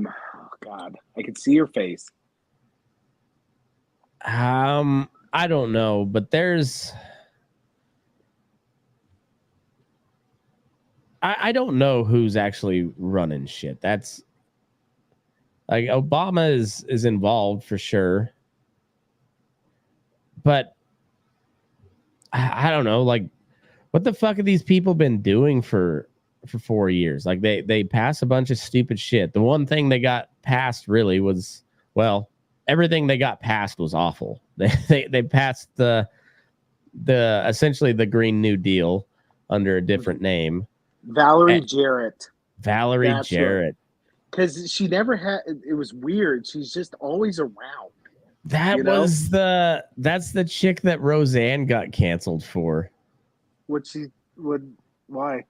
God, I could see her face. I don't know, but there's. I don't know who's actually running shit. That's like Obama is involved for sure, but I don't know. Like, what the fuck have these people been doing for 4 years? Like they pass a bunch of stupid shit. The one thing they got passed really was, well, everything they got passed was awful. They passed the essentially the Green New Deal under a different name. Valerie Jarrett. Valerie Jarrett. Because she never had. It was weird. She's just always around. That's the chick that Roseanne got canceled for. Why?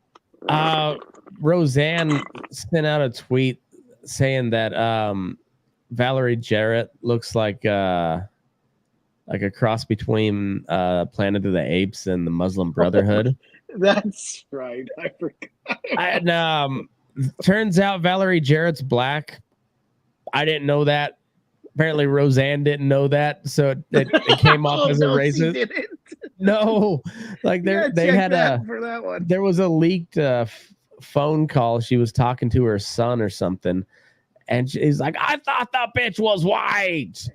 Roseanne sent out a tweet saying that Valerie Jarrett looks like a cross between Planet of the Apes and the Muslim Brotherhood. That's right. I forgot. And turns out Valerie Jarrett's black. I didn't know that. Apparently Roseanne didn't know that, so it came off as a racist. She didn't. No, like they had for that one. There was a leaked phone call. She was talking to her son or something, and she's like, "I thought the bitch was white."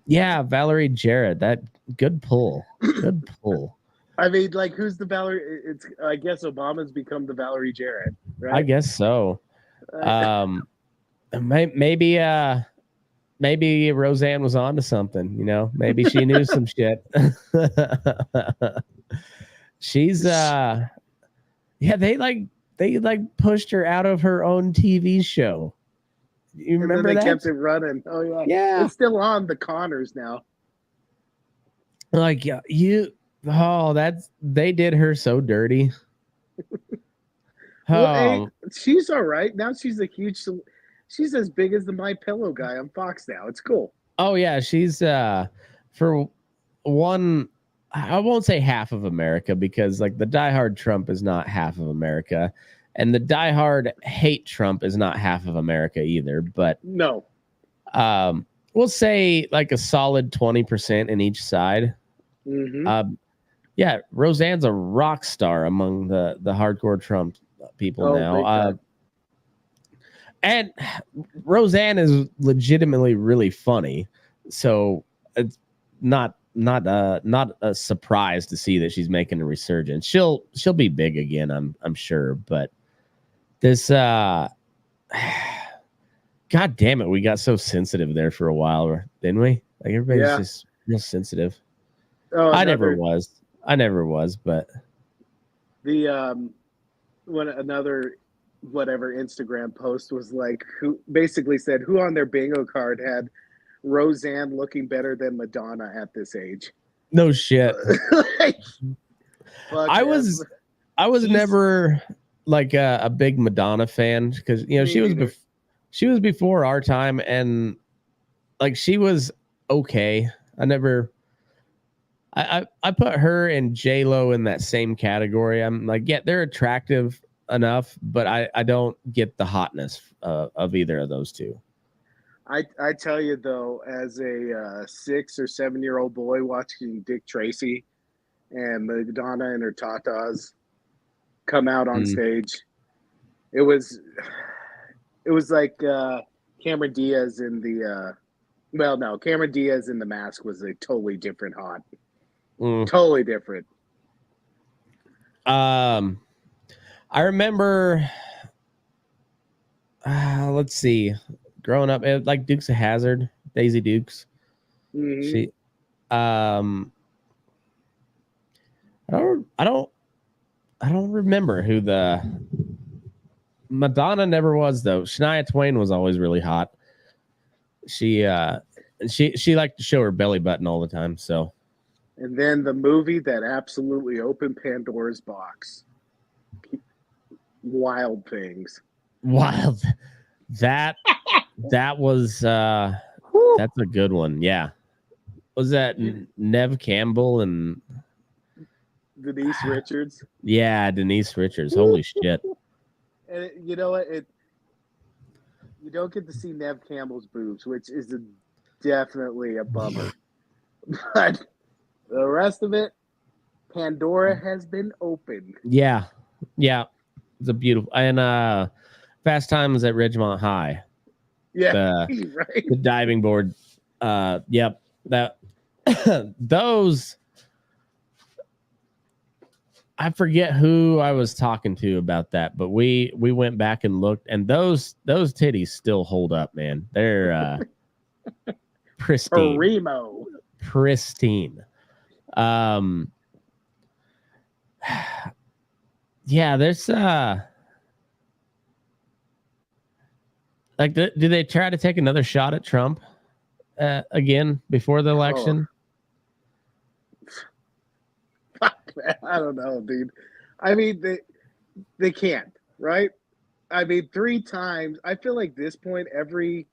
Yeah, Valerie Jarrett. That good pull. Good pull. I mean, like, who's the Valerie? It's I guess Obama's become the Valerie Jarrett, right? I guess so. Maybe Roseanne was onto something, you know. Maybe she knew some shit. She's yeah, they pushed her out of her own TV show. You remember they that? kept it running. Oh yeah. Yeah. It's still on the Connors now. Like, yeah, they did her so dirty. Well, hey, she's all right. Now she's she's as big as the My Pillow guy on Fox now. It's cool. Oh yeah, she's for one, I won't say half of America, because like the diehard Trump is not half of America, and the diehard hate Trump is not half of America either. But no, we'll say like a solid 20% in each side. Mm-hmm. Yeah, Roseanne's a rock star among the hardcore Trump people now. And Roseanne is legitimately really funny, so it's not a surprise to see that she's making a resurgence. She'll be big again, I'm sure. But this, God damn it, we got so sensitive there for a while, didn't we? Like everybody's just real sensitive. Oh, I never was, but the when another whatever Instagram post was like, who basically said who on their bingo card had Roseanne looking better than Madonna at this age. No shit. I was never like a big Madonna fan, because you know she was before our time, and like she was okay. I put her and J-Lo in that same category. I'm like, yeah, they're attractive enough, but I don't get the hotness of either of those two. I tell you though, as a 6 or 7 year old boy watching Dick Tracy and Madonna and her tatas come out on stage, it was like Cameron Diaz in the Cameron Diaz in The Mask was a totally different hot. Totally different. I remember let's see, growing up, like Dukes of Hazzard, Daisy Dukes. Mm-hmm. She I don't remember who the Madonna never was though. Shania Twain was always really hot. She liked to show her belly button all the time, so. And then the movie that absolutely opened Pandora's box. Wild Things. Wild. That was that's a good one. Yeah. was that Nev Campbell and Denise Richards. Yeah, Denise Richards. Holy shit. And you know what? You don't get to see Nev Campbell's boobs, which is definitely a bummer. But the rest of it, Pandora has been opened. Yeah. It's a beautiful and Fast Times at Ridgemont High. Yeah, right. The diving board. Yep. That those. I forget who I was talking to about that, but we went back and looked, and those titties still hold up, man. They're pristine. Primo. Pristine. Yeah, there's like, do they try to take another shot at Trump again before the election? I don't know, dude. I mean, they can't, right? I mean, 3 times. I feel like this point, every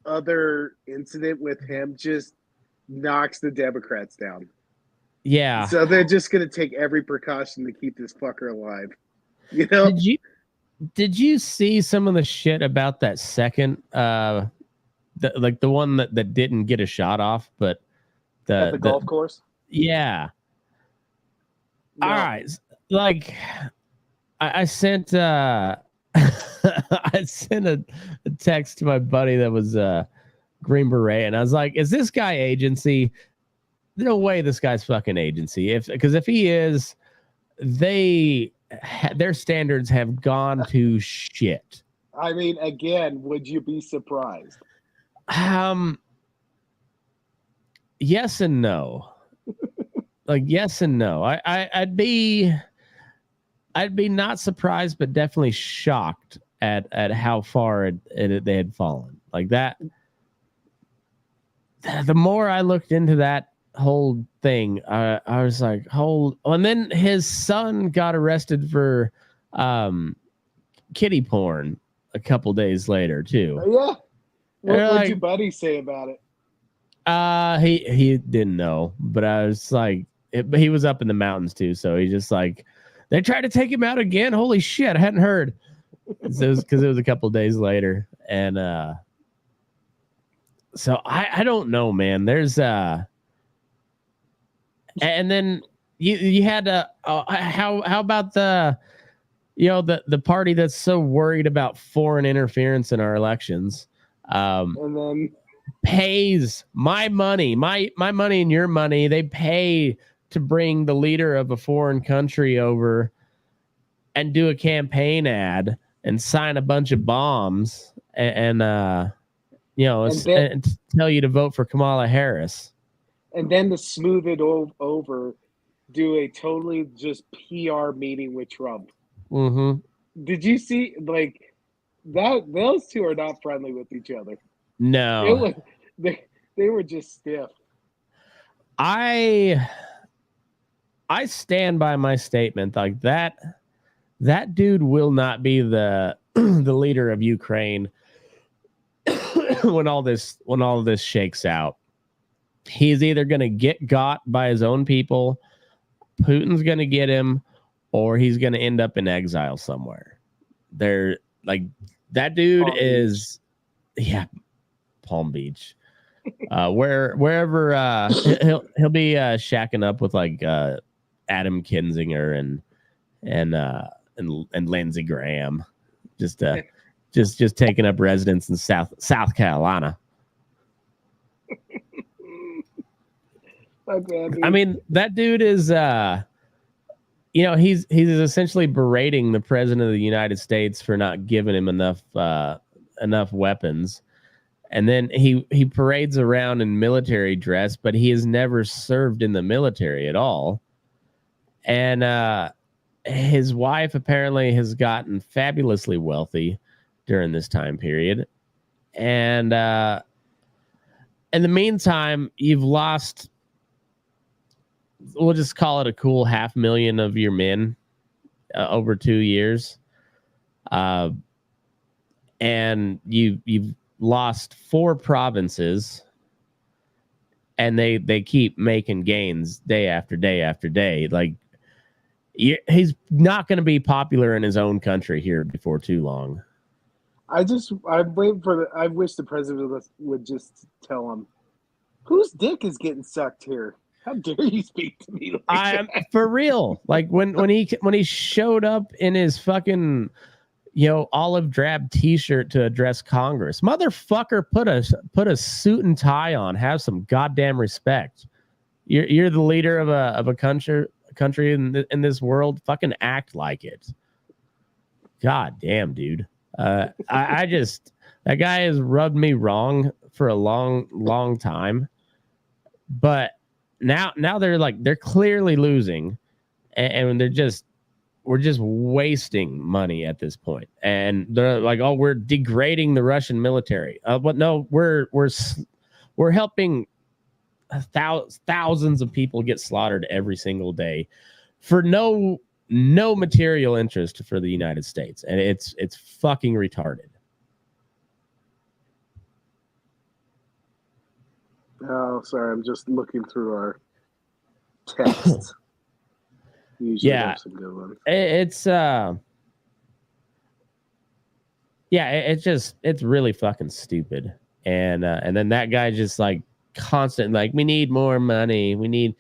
other incident with him just knocks the Democrats down. Yeah. So they're just going to take every precaution to keep this fucker alive. You know? Did you see some of the shit about that second, the one that didn't get a shot off, but at the golf course? Yeah. No. All right. Like, I sent I sent a text to my buddy that was Green Beret, and I was like, "Is this guy agency? No way, this guy's fucking agency. Because if he is, their standards have gone to shit." I mean, again, would you be surprised? Yes and no. Like, yes and no. I'd be not surprised, but definitely shocked at how far they had fallen. Like that. The more I looked into that whole thing, I was like, and then his son got arrested for kitty porn a couple days later too. Yeah. What'd your buddy say about it? He didn't know, but I was like, but he was up in the mountains too, so he just like, they tried to take him out again. Holy shit, I hadn't heard. So it was because it was a couple of days later, and so I don't know, man. There's and then you had how about the the party that's so worried about foreign interference in our elections, and then pays my money and your money. They pay to bring the leader of a foreign country over and do a campaign ad and sign a bunch of bombs and tell you to vote for Kamala Harris. And then to smooth it over, do a totally just PR meeting with Trump. Mm-hmm. Did you see, like, that? Those two are not friendly with each other. No. They were just stiff. I stand by my statement. Like that dude will not be the the leader of Ukraine when all this shakes out. He's either going to get got by his own people, Putin's going to get him, or he's going to end up in exile somewhere. They're like, that dude is, yeah, Palm Beach. Wherever he'll be shacking up with like Adam Kinzinger and Lindsey Graham, just taking up residence in South Carolina. I mean, that dude is he's essentially berating the president of the United States for not giving him enough weapons. And then he parades around in military dress, but he has never served in the military at all. And his wife apparently has gotten fabulously wealthy during this time period. And in the meantime, you've lost, we'll just call it a cool 500,000 of your men over 2 years. And you've lost 4 provinces and they keep making gains day after day after day. Like, he's not going to be popular in his own country here before too long. I'm waiting for I wish the president would just tell him, whose dick is getting sucked here? How dare you speak to me like I'm that? for real. Like when he showed up in his fucking, olive drab T-shirt to address Congress, motherfucker, put a suit and tie on. Have some goddamn respect. You're the leader of a country in this world. Fucking act like it. God damn, dude. I just, that guy has rubbed me wrong for a long time, but now they're clearly losing, and we're just wasting money at this point. And they're like, oh, we're degrading the Russian military. But no, we're helping thousands of people get slaughtered every single day for no material interest for the United States. And it's fucking retarded. Oh, sorry. I'm just looking through our texts. Usually have some good ones. It's really fucking stupid. And then that guy just like constant, like, we need more money. We need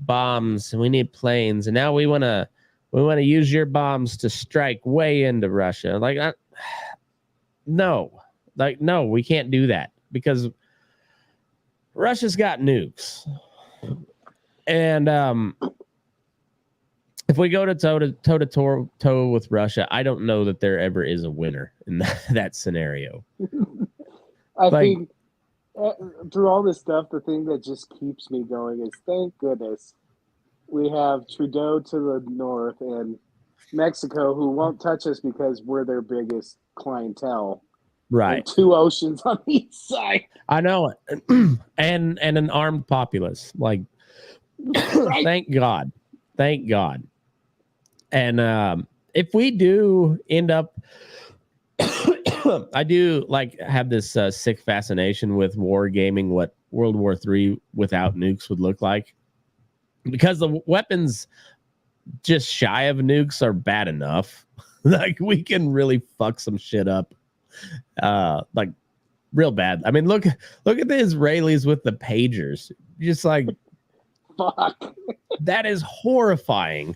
bombs, and we need planes. And now we want to use your bombs to strike way into Russia. Like, no, we can't do that because Russia's got nukes. And if we go toe to toe with Russia, I don't know that there ever is a winner in that scenario. I think through all this stuff, the thing that just keeps me going is, thank goodness we have Trudeau to the north and Mexico, who won't touch us because we're their biggest clientele. Right. And 2 oceans on each side. I know it. And an armed populace. Like, right. Thank God. And if we do end up, I do like have this sick fascination with wargaming what World War III without nukes would look like, because the weapons just shy of nukes are bad enough. Like, we can really fuck some shit up, like real bad. I mean, look at the Israelis with the pagers. Just like, fuck. That is horrifying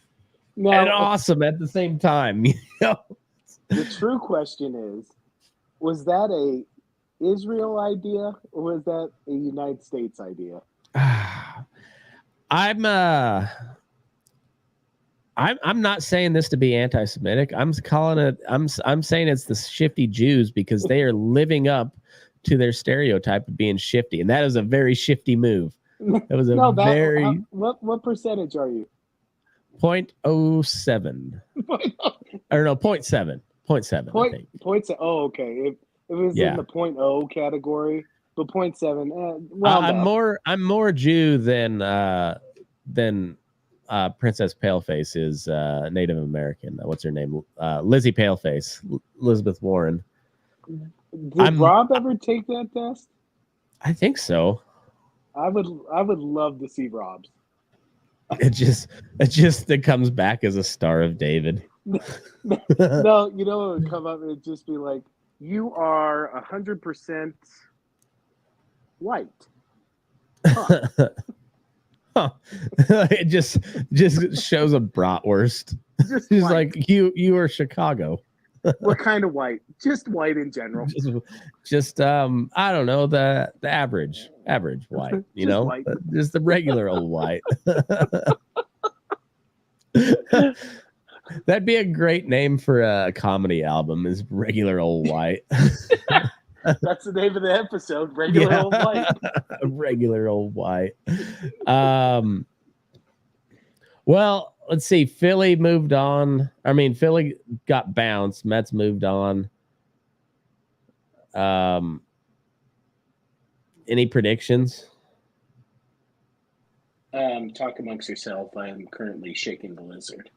Now, and awesome at the same time. The true question is, was that a Israel idea or was that a United States idea? I'm not saying this to be anti-Semitic. I'm calling it. I'm saying it's the shifty Jews, because they are living up to their stereotype of being shifty, and that is a very shifty move. It was what percentage are you? 0.07. Or no, 0.7. 0.7. Oh, okay. If it was in the 0.0 category, but 0.7. I'm more Jew than Princess Paleface is Native American. What's her name? Lizzie Paleface, Elizabeth Warren. Did Rob ever take that test? I think so. I would love to see Rob's. It comes back as a Star of David. No, you know, it would come up and it'd just be like, you are 100% white. Huh. Huh. It just shows a bratwurst. He's like, you are Chicago. What kind of white? Just white in general. Just I don't know, the average white, you know, white. Just the regular old white. That'd be a great name for a comedy album, is Regular Old White. That's the name of the episode, Regular Old White. Regular Old White. Well, let's see. Philly moved on. I mean, Philly got bounced. Mets moved on. Any predictions? Talk amongst yourself. I am currently shaking the lizard.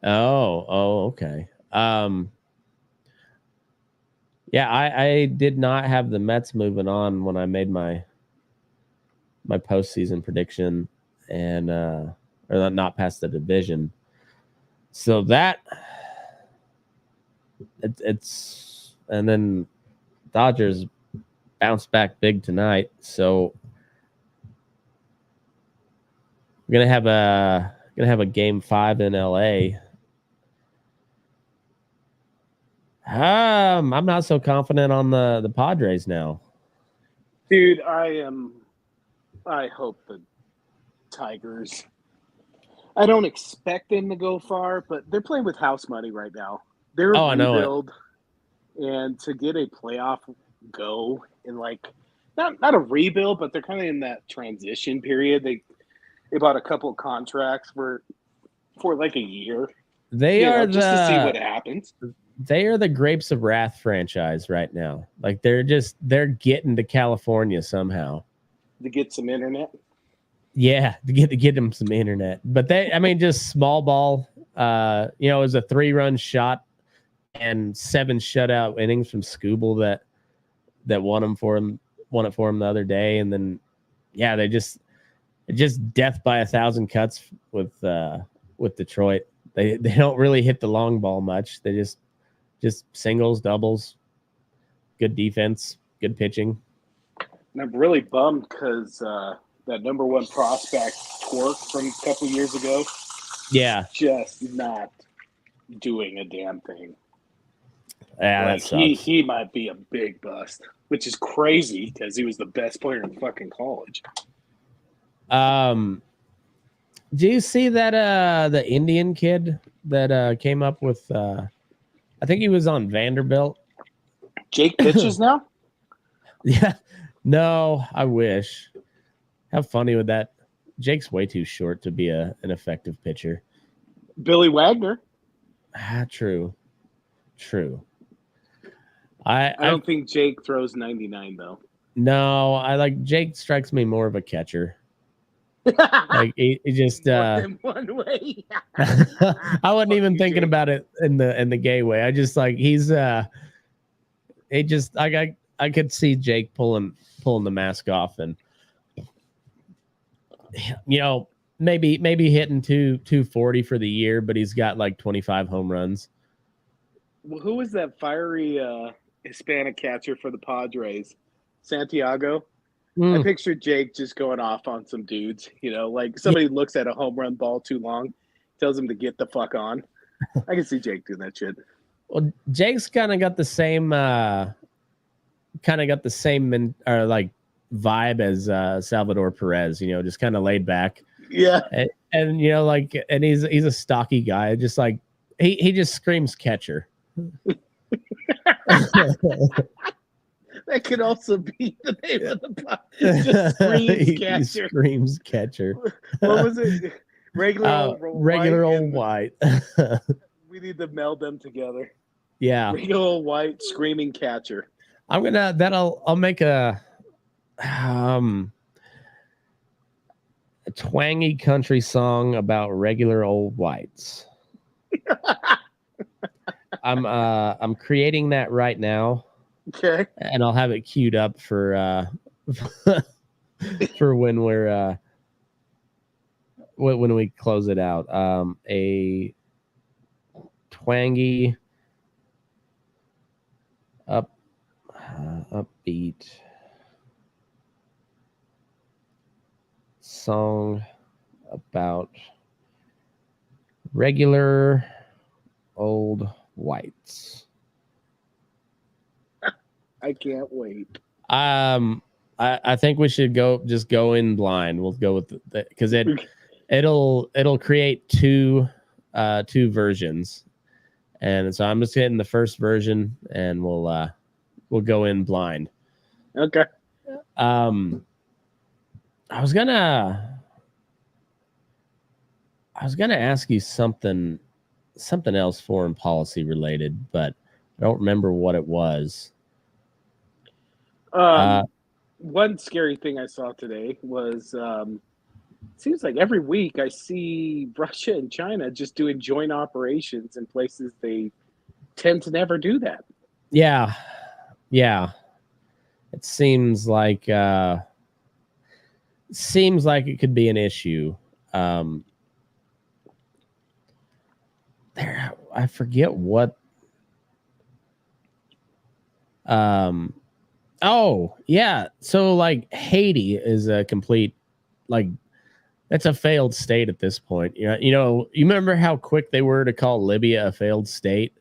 Oh, okay. Yeah, I did not have the Mets moving on when I made my my postseason prediction, and or not past the division. So that it's and then Dodgers bounced back big tonight. So we're gonna have a game 5 in LA. I'm not so confident on the Padres now. Dude, I hope the Tigers. I don't expect them to go far, but they're playing with house money right now. They're a rebuild, and to get a playoff go in like not a rebuild, but they're kind of in that transition period. They bought a couple of contracts for like a year. They are just to see what happens. They are the Grapes of Wrath franchise right now. Like they're getting to California somehow to get some internet. Yeah, to get them some internet. But just small ball. It was a 3-run shot and 7 shutout innings from Scooble that won it for him the other day. And then they just death by 1,000 cuts with Detroit. They don't really hit the long ball much. They just singles, doubles, good defense, good pitching. And I'm really bummed because that number 1 prospect, Twerk, from a couple years ago, just not doing a damn thing. Yeah, like, he might be a big bust, which is crazy because he was the best player in fucking college. Do you see that the Indian kid that came up with I think he was on Vanderbilt. Jake pitches now? Yeah. No, I wish. How funny would that? Jake's way too short to be an effective pitcher. Billy Wagner. True. I don't think Jake throws 99 though. No, Jake strikes me more of a catcher. Like he just in one way. I wasn't even thinking Jake about it in the gay way. I just he's I could see Jake pulling the mask off and maybe hitting 240 for the year, but he's got like 25 home runs. Well, who was that fiery Hispanic catcher for the Padres? Santiago. I pictured Jake just going off on some dudes, like somebody looks at a home run ball too long, tells him to get the fuck on. I can see Jake doing that shit. Well, Jake's kind of got the same vibe as Salvador Perez, just kind of laid back. Yeah. And he's a stocky guy. Just like he just screams catcher. That could also be the name of the podcast. Just screams catcher. He screams catcher. What was it? Regular old white. We need to meld them together. Yeah. Regular old white screaming catcher. I'll make a twangy country song about regular old whites. I'm creating that right now. Okay. And I'll have it queued up for when we're when we close it out. A twangy upbeat song about regular old whites. I can't wait. I think we should go in blind. We'll go with that because it'll create two versions, and so I'm just getting the first version, and we'll go in blind. Okay. I was gonna ask you something else foreign policy related, but I don't remember what it was. One scary thing I saw today was it seems like every week I see Russia and China just doing joint operations in places they tend to never do that. Yeah. It seems like seems like it could be an issue. There, I forget what. Oh yeah, so like Haiti is a complete, like, that's a failed state at this point. You remember how quick they were to call Libya a failed state,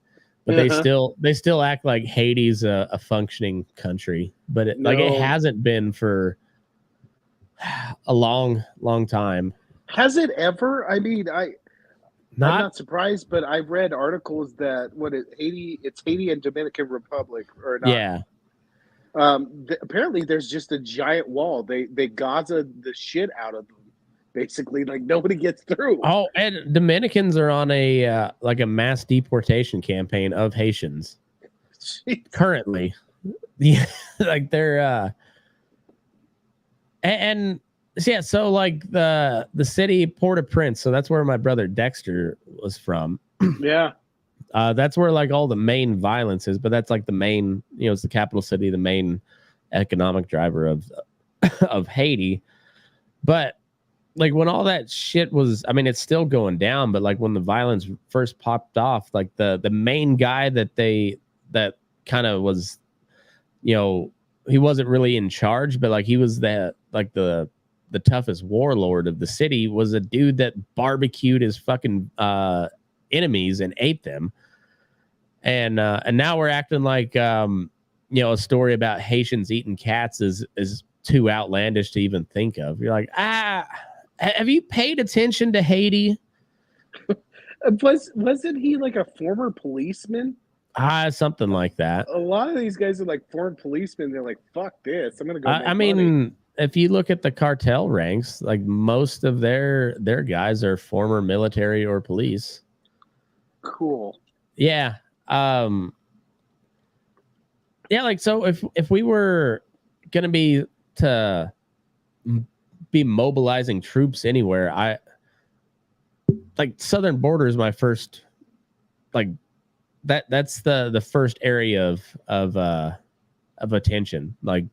but they still act like Haiti's a functioning country, but it hasn't been for a long time. Has it ever? I mean, I'm not surprised, but I've read articles that it's Haiti and Dominican Republic or not. Yeah. Apparently there's just a giant wall. They Gaza the shit out of them, basically. Like, nobody gets through. Oh, and Dominicans are on a mass deportation campaign of Haitians. Jeez. Currently. Yeah, like they're and yeah, so like the city Port-au-Prince, so that's where my brother Dexter was from. Yeah. That's where like all the main violence is, but that's like the main, it's the capital city, the main economic driver of Haiti. But like when all that shit was, I mean, it's still going down, but like when the violence first popped off, like the main guy that kind of was, he wasn't really in charge, but like he was the toughest warlord of the city, was a dude that barbecued his fucking enemies and ate them. And now we're acting like a story about Haitians eating cats is too outlandish to even think of. You're like, have you paid attention to Haiti? Wasn't he like a former policeman? Something like that. A lot of these guys are like former policemen. They're like, fuck this, I'm gonna go. I mean, if you look at the cartel ranks, like most of their guys are former military or police. Cool. Yeah. Yeah, like, so if we were gonna be mobilizing troops anywhere, like southern border is my first, like that's the first area of attention. Like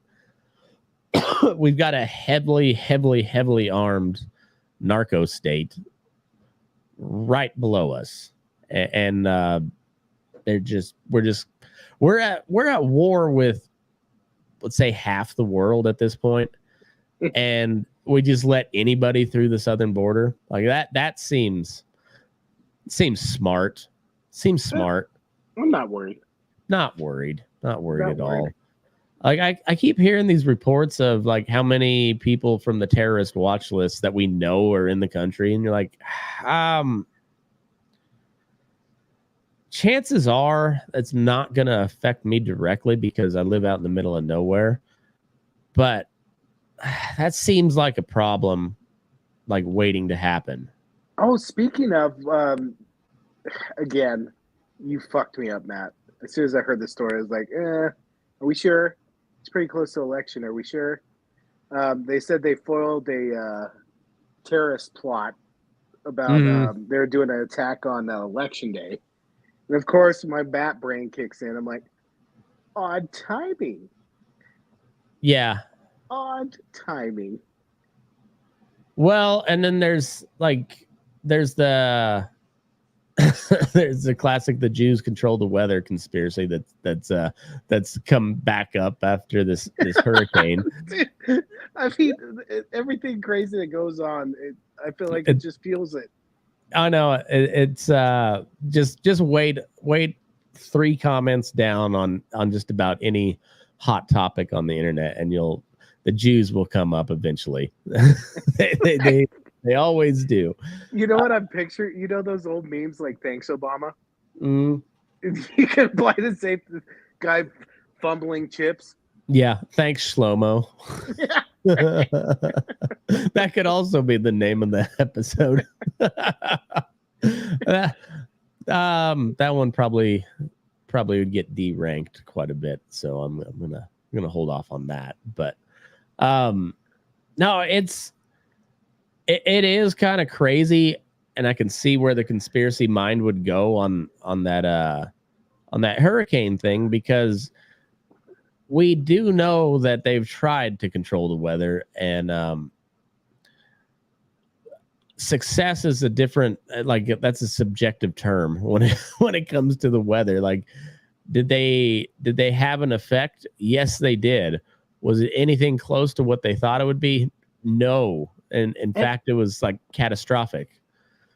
we've got a heavily armed narco state right below us, and we're at war with, let's say, half the world at this point, and we just let anybody through the southern border like that seems smart. Seems smart. I'm not worried. Not worried at all. Like I keep hearing these reports of like how many people from the terrorist watch list that we know are in the country, and you're like, chances are that's not going to affect me directly because I live out in the middle of nowhere. But that seems like a problem, like waiting to happen. Oh, speaking of, again, you fucked me up, Matt. As soon as I heard the story, I was like, are we sure? It's pretty close to election. Are we sure? They said they foiled a terrorist plot about they're doing an attack on election day. And of course, my bat brain kicks in. I'm like, odd timing. Yeah. Odd timing. Well, and then there's the there's the classic "the Jews control the weather" conspiracy that's come back up after this hurricane. I mean, everything crazy that goes on, I feel like it just feels it. I know it's just wait 3 comments down on just about any hot topic on the internet, and the Jews will come up eventually. They always do. You know what I'm picturing? You know those old memes like "Thanks, Obama." Mm. You can apply the same guy fumbling chips. Yeah, thanks, Shlomo. That could also be the name of the episode. That one probably would get deranked quite a bit, so I'm gonna hold off on that. But no, it is kind of crazy, and I can see where the conspiracy mind would go on that hurricane thing, because we do know that they've tried to control the weather, and success is a different, like that's a subjective term when it comes to the weather. Like, did they have an effect? Yes, they did. Was it anything close to what they thought it would be? No. And in fact, it was like catastrophic.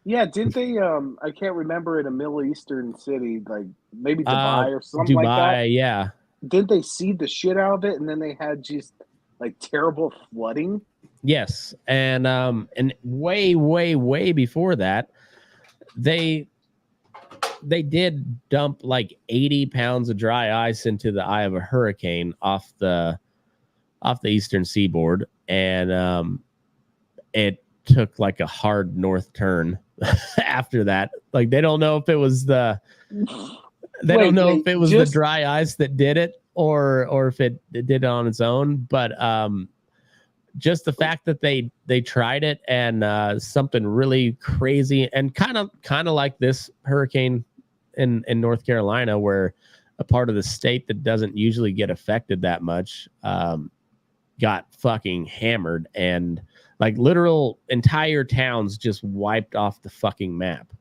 Yeah, didn't they? I can't remember, in a Middle Eastern city, like maybe Dubai or something like that. Yeah. Didn't they seed the shit out of it, and then they had just like terrible flooding? Yes, and way before that, they did dump like 80 pounds of dry ice into the eye of a hurricane off the eastern seaboard, and it took like a hard north turn after that. Like, they don't know if it was the the dry ice that did it, or if it did it on its own, but just the fact that they tried it, and something really crazy, and kind of like this hurricane in North Carolina, where a part of the state that doesn't usually get affected that much got fucking hammered, and like literal entire towns just wiped off the fucking map.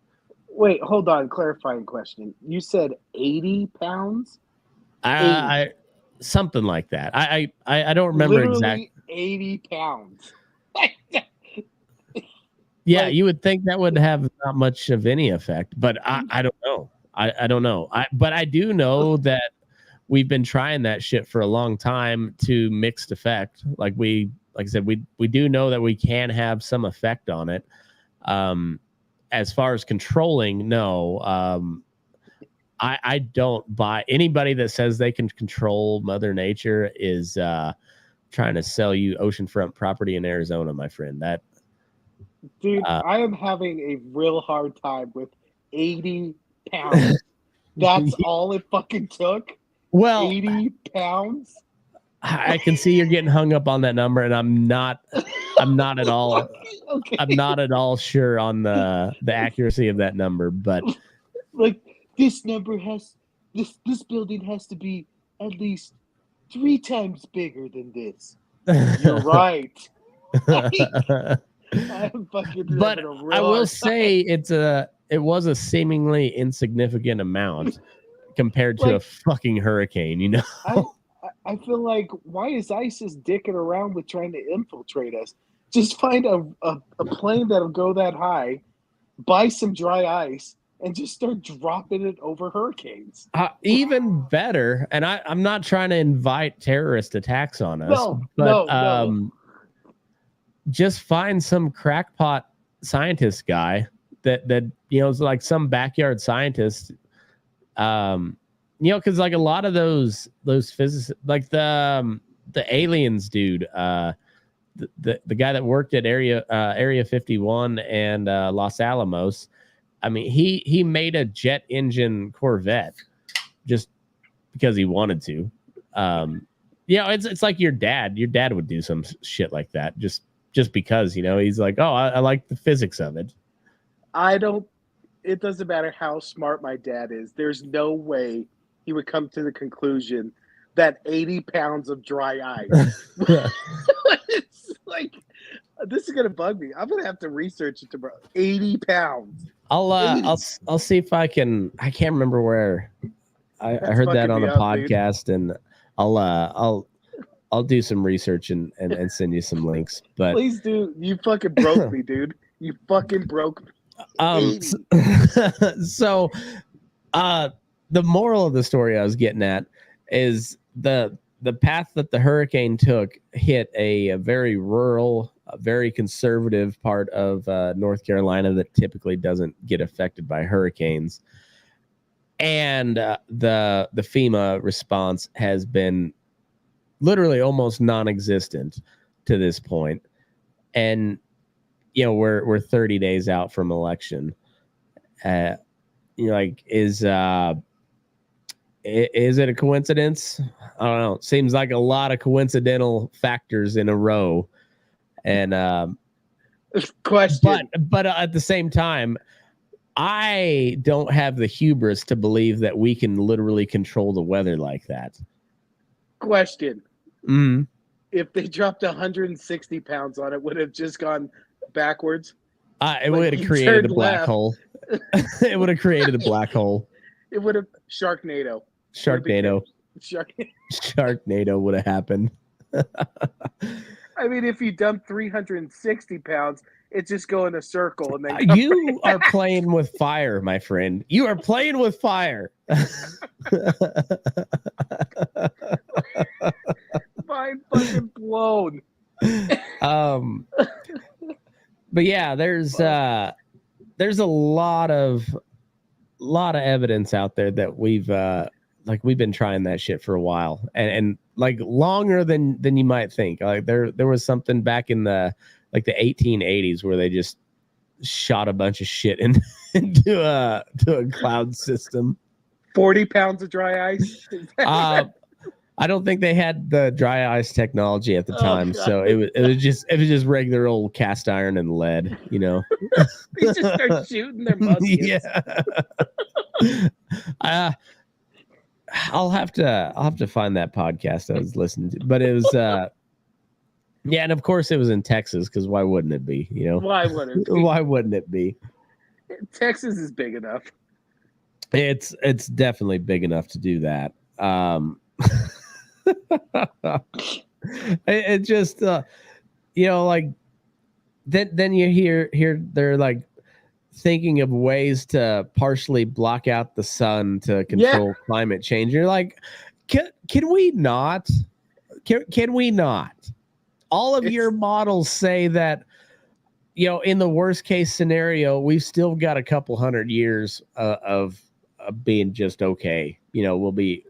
Wait, hold on. Clarifying question. You said 80 pounds? Something like that. I don't remember exactly. 80 pounds. Yeah, you would think that would have not much of any effect, but I don't know. I don't know. But I do know that we've been trying that shit for a long time to mixed effect. Like I said, we do know that we can have some effect on it. As far as controlling, no. I don't buy anybody that says they can control Mother Nature is trying to sell you oceanfront property in Arizona, my friend. That dude, I am having a real hard time with 80 pounds. That's all it fucking took. Well, 80 pounds. I can see you're getting hung up on that number, and I'm not at all. Okay. I'm not at all sure on the accuracy of that number, but like this number this building has to be at least 3 times bigger than this. You're right. I'm fucking but I will say it was a seemingly insignificant amount compared to a fucking hurricane, you know. I feel like, why is ISIS dicking around with trying to infiltrate us? Just find a plane that'll go that high, buy some dry ice, and just start dropping it over hurricanes. Even better, and I'm not trying to invite terrorist attacks on us, no. Just find some crackpot scientist guy that is like some backyard scientist, because like a lot of those physicists, like the aliens dude, the guy that worked at Area 51 and Los Alamos. I mean, he made a jet engine Corvette just because he wanted to. It's like your dad. Your dad would do some shit like that just because, he's like, oh, I like the physics of it. It doesn't matter how smart my dad is. There's no way he would come to the conclusion that 80 pounds of dry ice. It's like, this is going to bug me. I'm going to have to research it tomorrow. 80 pounds. I'll see if I can't remember where I heard that on a podcast, dude. And I'll do some research and send you some links. But please do. You fucking broke me, dude. You fucking broke me. So the moral of the story I was getting at is the path that the hurricane took hit a very rural, very conservative part of North Carolina that typically doesn't get affected by hurricanes. And the FEMA response has been literally almost non-existent to this point. And we're 30 days out from election. Is it a coincidence? I don't know. It seems like a lot of coincidental factors in a row. And question. But at the same time, I don't have the hubris to believe that we can literally control the weather like that. Question. Mm-hmm. If they dropped 160 pounds on it, would it have just gone backwards? It would have created a black hole. It would have created a black hole. It would have Sharknado. Sharknado would have happened. I mean, if you dump 360 pounds, it's just go in a circle and then you are playing with fire, my friend. You are playing with fire. Mind fucking blown. But yeah, there's a lot of evidence out there that we've been trying that shit for a while, and like longer than you might think. Like there was something back in the 1880s where they just shot a bunch of shit into a cloud system. 40 pounds of dry ice. I don't think they had the dry ice technology at the time, so it was just regular old cast iron and lead, you know. They just start shooting their muskets. Yeah. I'll have to find that podcast I was listening to, but it was yeah, and of course it was in Texas, because why wouldn't it be? You know, why wouldn't it be? Texas is big enough. It's definitely big enough to do that. It just you know, like then you hear they're like thinking of ways to partially block out the sun to control climate change. You're like, can we not? Can we not? All of your models say that, you know, in the worst case scenario, we've still got a couple hundred years of being just okay. You know, we'll be.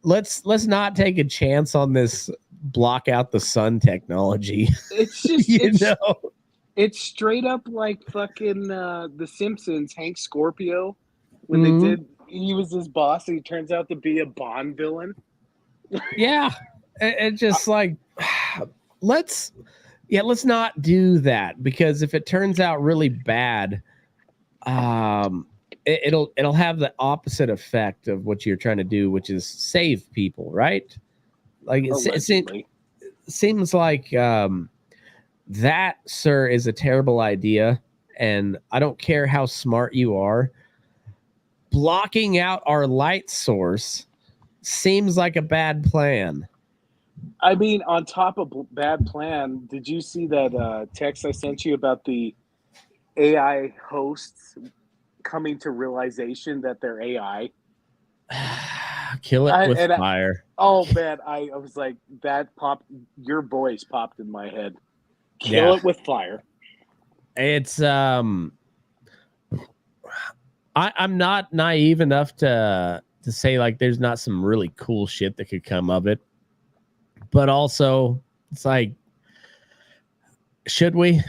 Let's not take a chance on this block out the sun technology. It's just know. It's straight up like fucking The Simpsons, Hank Scorpio, when they did. He was his boss, and he turns out to be a Bond villain. Yeah, it just like let's not do that, because if it turns out really bad, it'll have the opposite effect of what you're trying to do, which is save people, right? Like it seems like that, sir, is a terrible idea, and I don't care how smart you are. Blocking out our light source seems like a bad plan. I mean, on top of bad plan, did you see that text I sent you about the AI hosts coming to realization that they're AI? Kill it with fire. Oh man, I was like, that popped. Your voice popped in my head. Kill it with fire. It's I'm not naive enough to say like there's not some really cool shit that could come of it, but also it's like, should we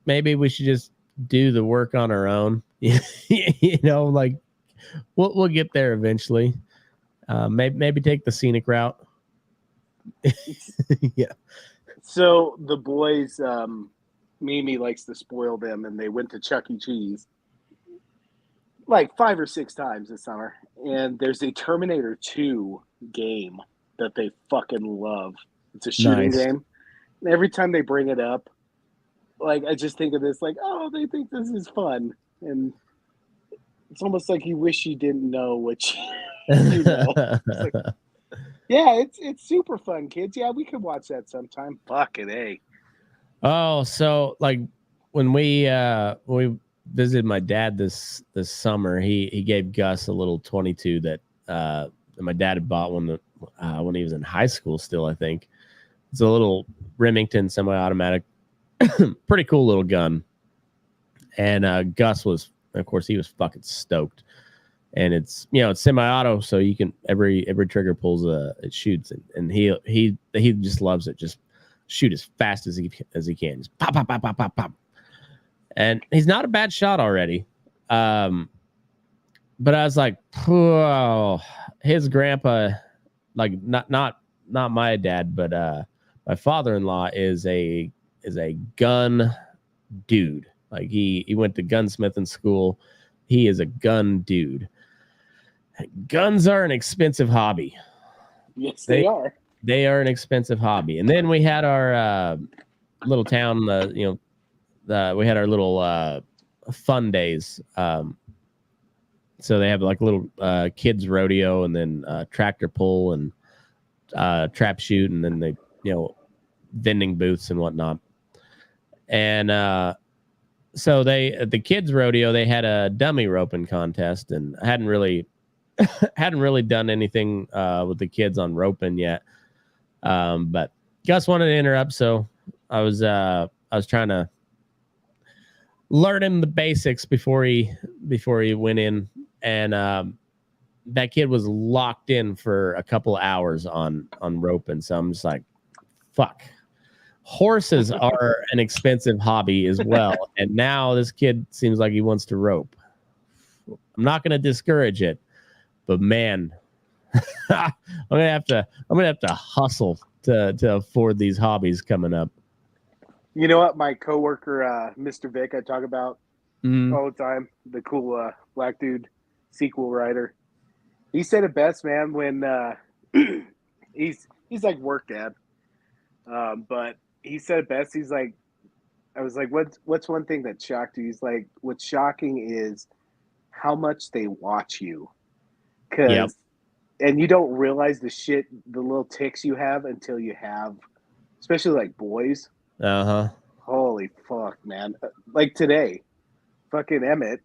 maybe we should just do the work on our own. You know, like we'll get there eventually. Maybe take the scenic route. Yeah. So the boys, Mimi likes to spoil them, and they went to Chuck E. Cheese like 5 or 6 times this summer. And there's a Terminator 2 game that they fucking love. It's a shooting game. And every time they bring it up, like, I just think of this like, oh, they think this is fun. And it's almost like you wish you didn't know what you know. It's like, yeah, it's super fun, kids. Yeah, we could watch that sometime. Fucking A. Oh, so like when we visited my dad this summer, he gave Gus a little 22 that my dad had bought when he was in high school still, I think. It's a little Remington semi-automatic, pretty cool little gun. And Gus was, of course, he was fucking stoked. And it's, you know, it's semi-auto, so you can every trigger pulls it shoots, and he just loves it. Just shoot as fast as he can. Just pop, pop, pop, pop, pop, pop. And he's not a bad shot already. But I was like, whoa, his grandpa, like not my dad, but my father-in-law is a gun dude. Like he went to gunsmithing school. He is a gun dude. Guns are an expensive hobby. Yes, they are. They are an expensive hobby. And then we had our little town. We had our little fun days. So they have like a little kids rodeo, and then tractor pull, and trap shoot, and then they vending booths and whatnot. And so the kids rodeo, they had a dummy roping contest, and I hadn't really done anything with the kids on roping yet. But Gus wanted to interrupt, so I was trying to learn him the basics before he went in. And that kid was locked in for a couple hours on roping. So I'm just like, fuck. Horses are an expensive hobby as well. And now this kid seems like he wants to rope. I'm not going to discourage it, but man, I'm gonna have to hustle to afford these hobbies coming up. You know what? My coworker, Mr. Vic, I talk about all the time, the cool black dude sequel writer. He said it best, man, when he's like work dad. But he said it best. He's like, I was like, what's one thing that shocked you? He's like, what's shocking is how much they watch you. And you don't realize the little ticks you have until you have, especially like boys. Holy fuck, man. Like today, fucking Emmett,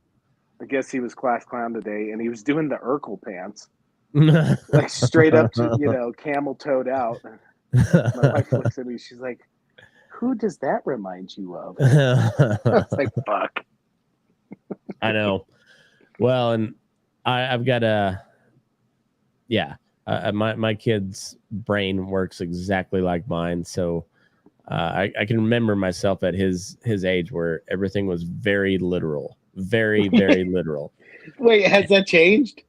I guess he was class clown today, and he was doing the Urkel pants. Like straight up to, camel toed out. My wife looks at me, she's like, who does that remind you of? I was like, fuck. I know. Well, and I've got my kid's brain works exactly like mine. So I can remember myself at his age where everything was very literal, very, very literal. Wait, has that changed?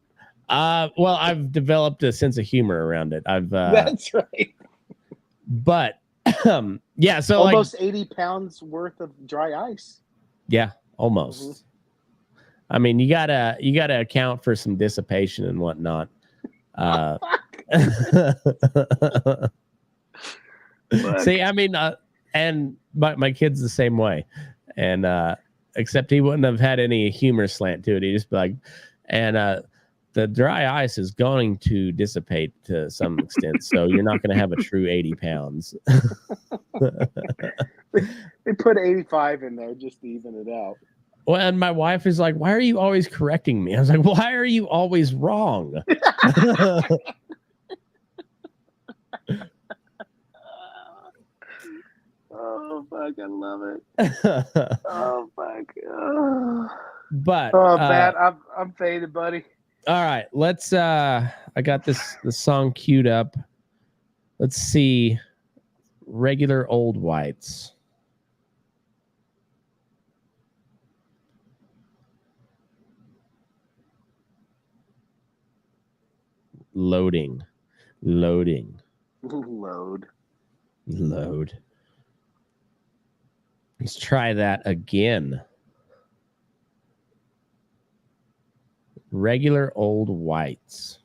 Well, I've developed a sense of humor around it. That's right. But yeah, so almost 80 pounds worth of dry ice. Yeah, almost. Mm-hmm. I mean, you gotta account for some dissipation and whatnot. See, I mean, and my kid's the same way, and except he wouldn't have had any humor slant to it. He'd just be like, and the dry ice is going to dissipate to some extent, so you're not going to have a true 80 pounds. They put 85 in there just to even it out. Well, and my wife is like, why are you always correcting me? I was like, why are you always wrong? Oh, fuck, I love it. Oh, fuck. But Matt, I'm faded, buddy. All right, let's I got the song queued up. Let's see. Regular Old Whites. Loading. Load. Let's try that again. Regular Old Whites.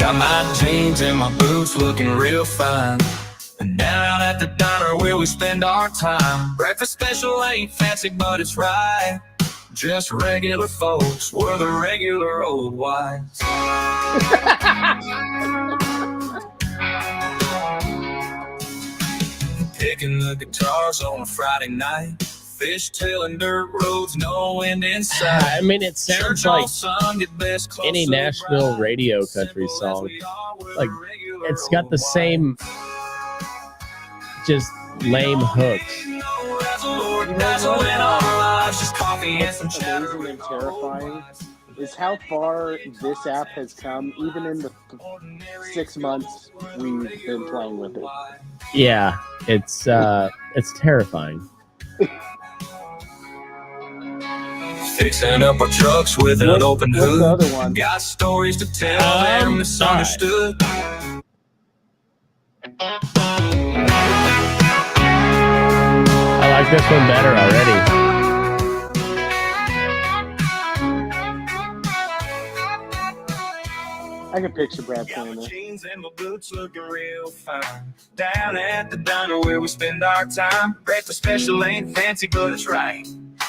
Got my jeans and my boots looking real fine. And down at the diner where we spend our time. Breakfast special ain't fancy, but it's right. Just regular folks, we're the regular old whites. Picking the guitars on a Friday night. Fishtailing dirt roads, no wind in sight. I mean, it sounds like any Nashville radio country song. Like, it's got the same just lame hooks. What's amazing and terrifying is how far this app has come, even in the 6 months we've been playing with it. Yeah, it's terrifying. Fixing up our trucks with an open hood. The other one? Got stories to tell, they're misunderstood. I like this one better already. I can picture Brad playing my that. jeans and my boots looking real fine. Down at the diner where we spend our time. Breakfast special ain't fancy, but it's right.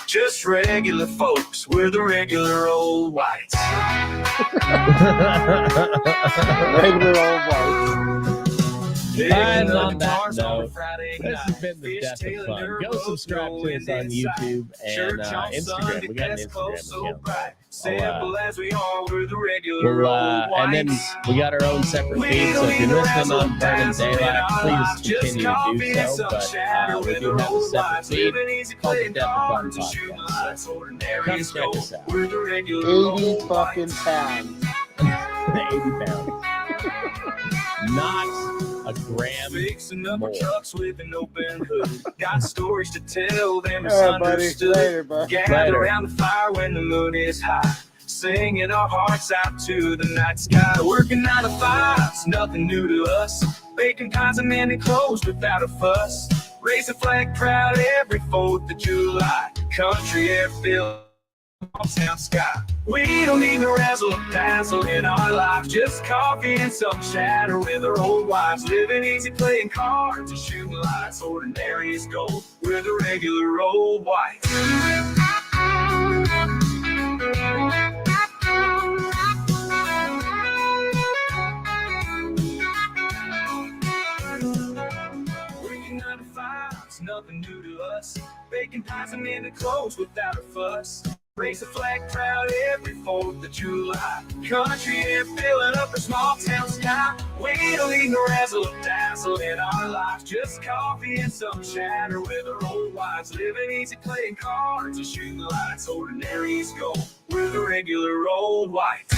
Just regular folks, we're the regular old whites. Regular old whites. And on that note, this has been the Death of Fun. Go subscribe to us on YouTube and Instagram. We got an Instagram account. And then we got our own separate feed, so if you're listening on Burning Daylight, please continue to do so. But we do have a separate feed called the Death of Fun Podcast. So come check us out. 80 fucking pounds. 80 pounds. Not a gram Fixing up more. our trucks with an open hood. Got stories to tell them All right, buddy. misunderstood. Later, bud. Gather Later. around the fire when the moon is high. Singing our hearts out to the night sky. Working 9 to 5's nothing new to us. Baking pies and mending clothes without a fuss. Raise a flag proud every 4th of July. Country air filled town sky. We don't need no razzle dazzle in our lives. Just coffee and some chatter with our old wives. Living easy, playing cards and shooting lights. Ordinary as gold. We're the regular old whites. Working 9 to 5's nothing new to us. Baking pies and mending clothes without a fuss. Raise a flag proud every 4th of July. Country air filling up our small town sky. We don't need no razzle dazzle in our lives. Just coffee and some chatter with our old wives. Living easy, playing cards and shooting lights. Ordinary as gold. We're the regular old whites.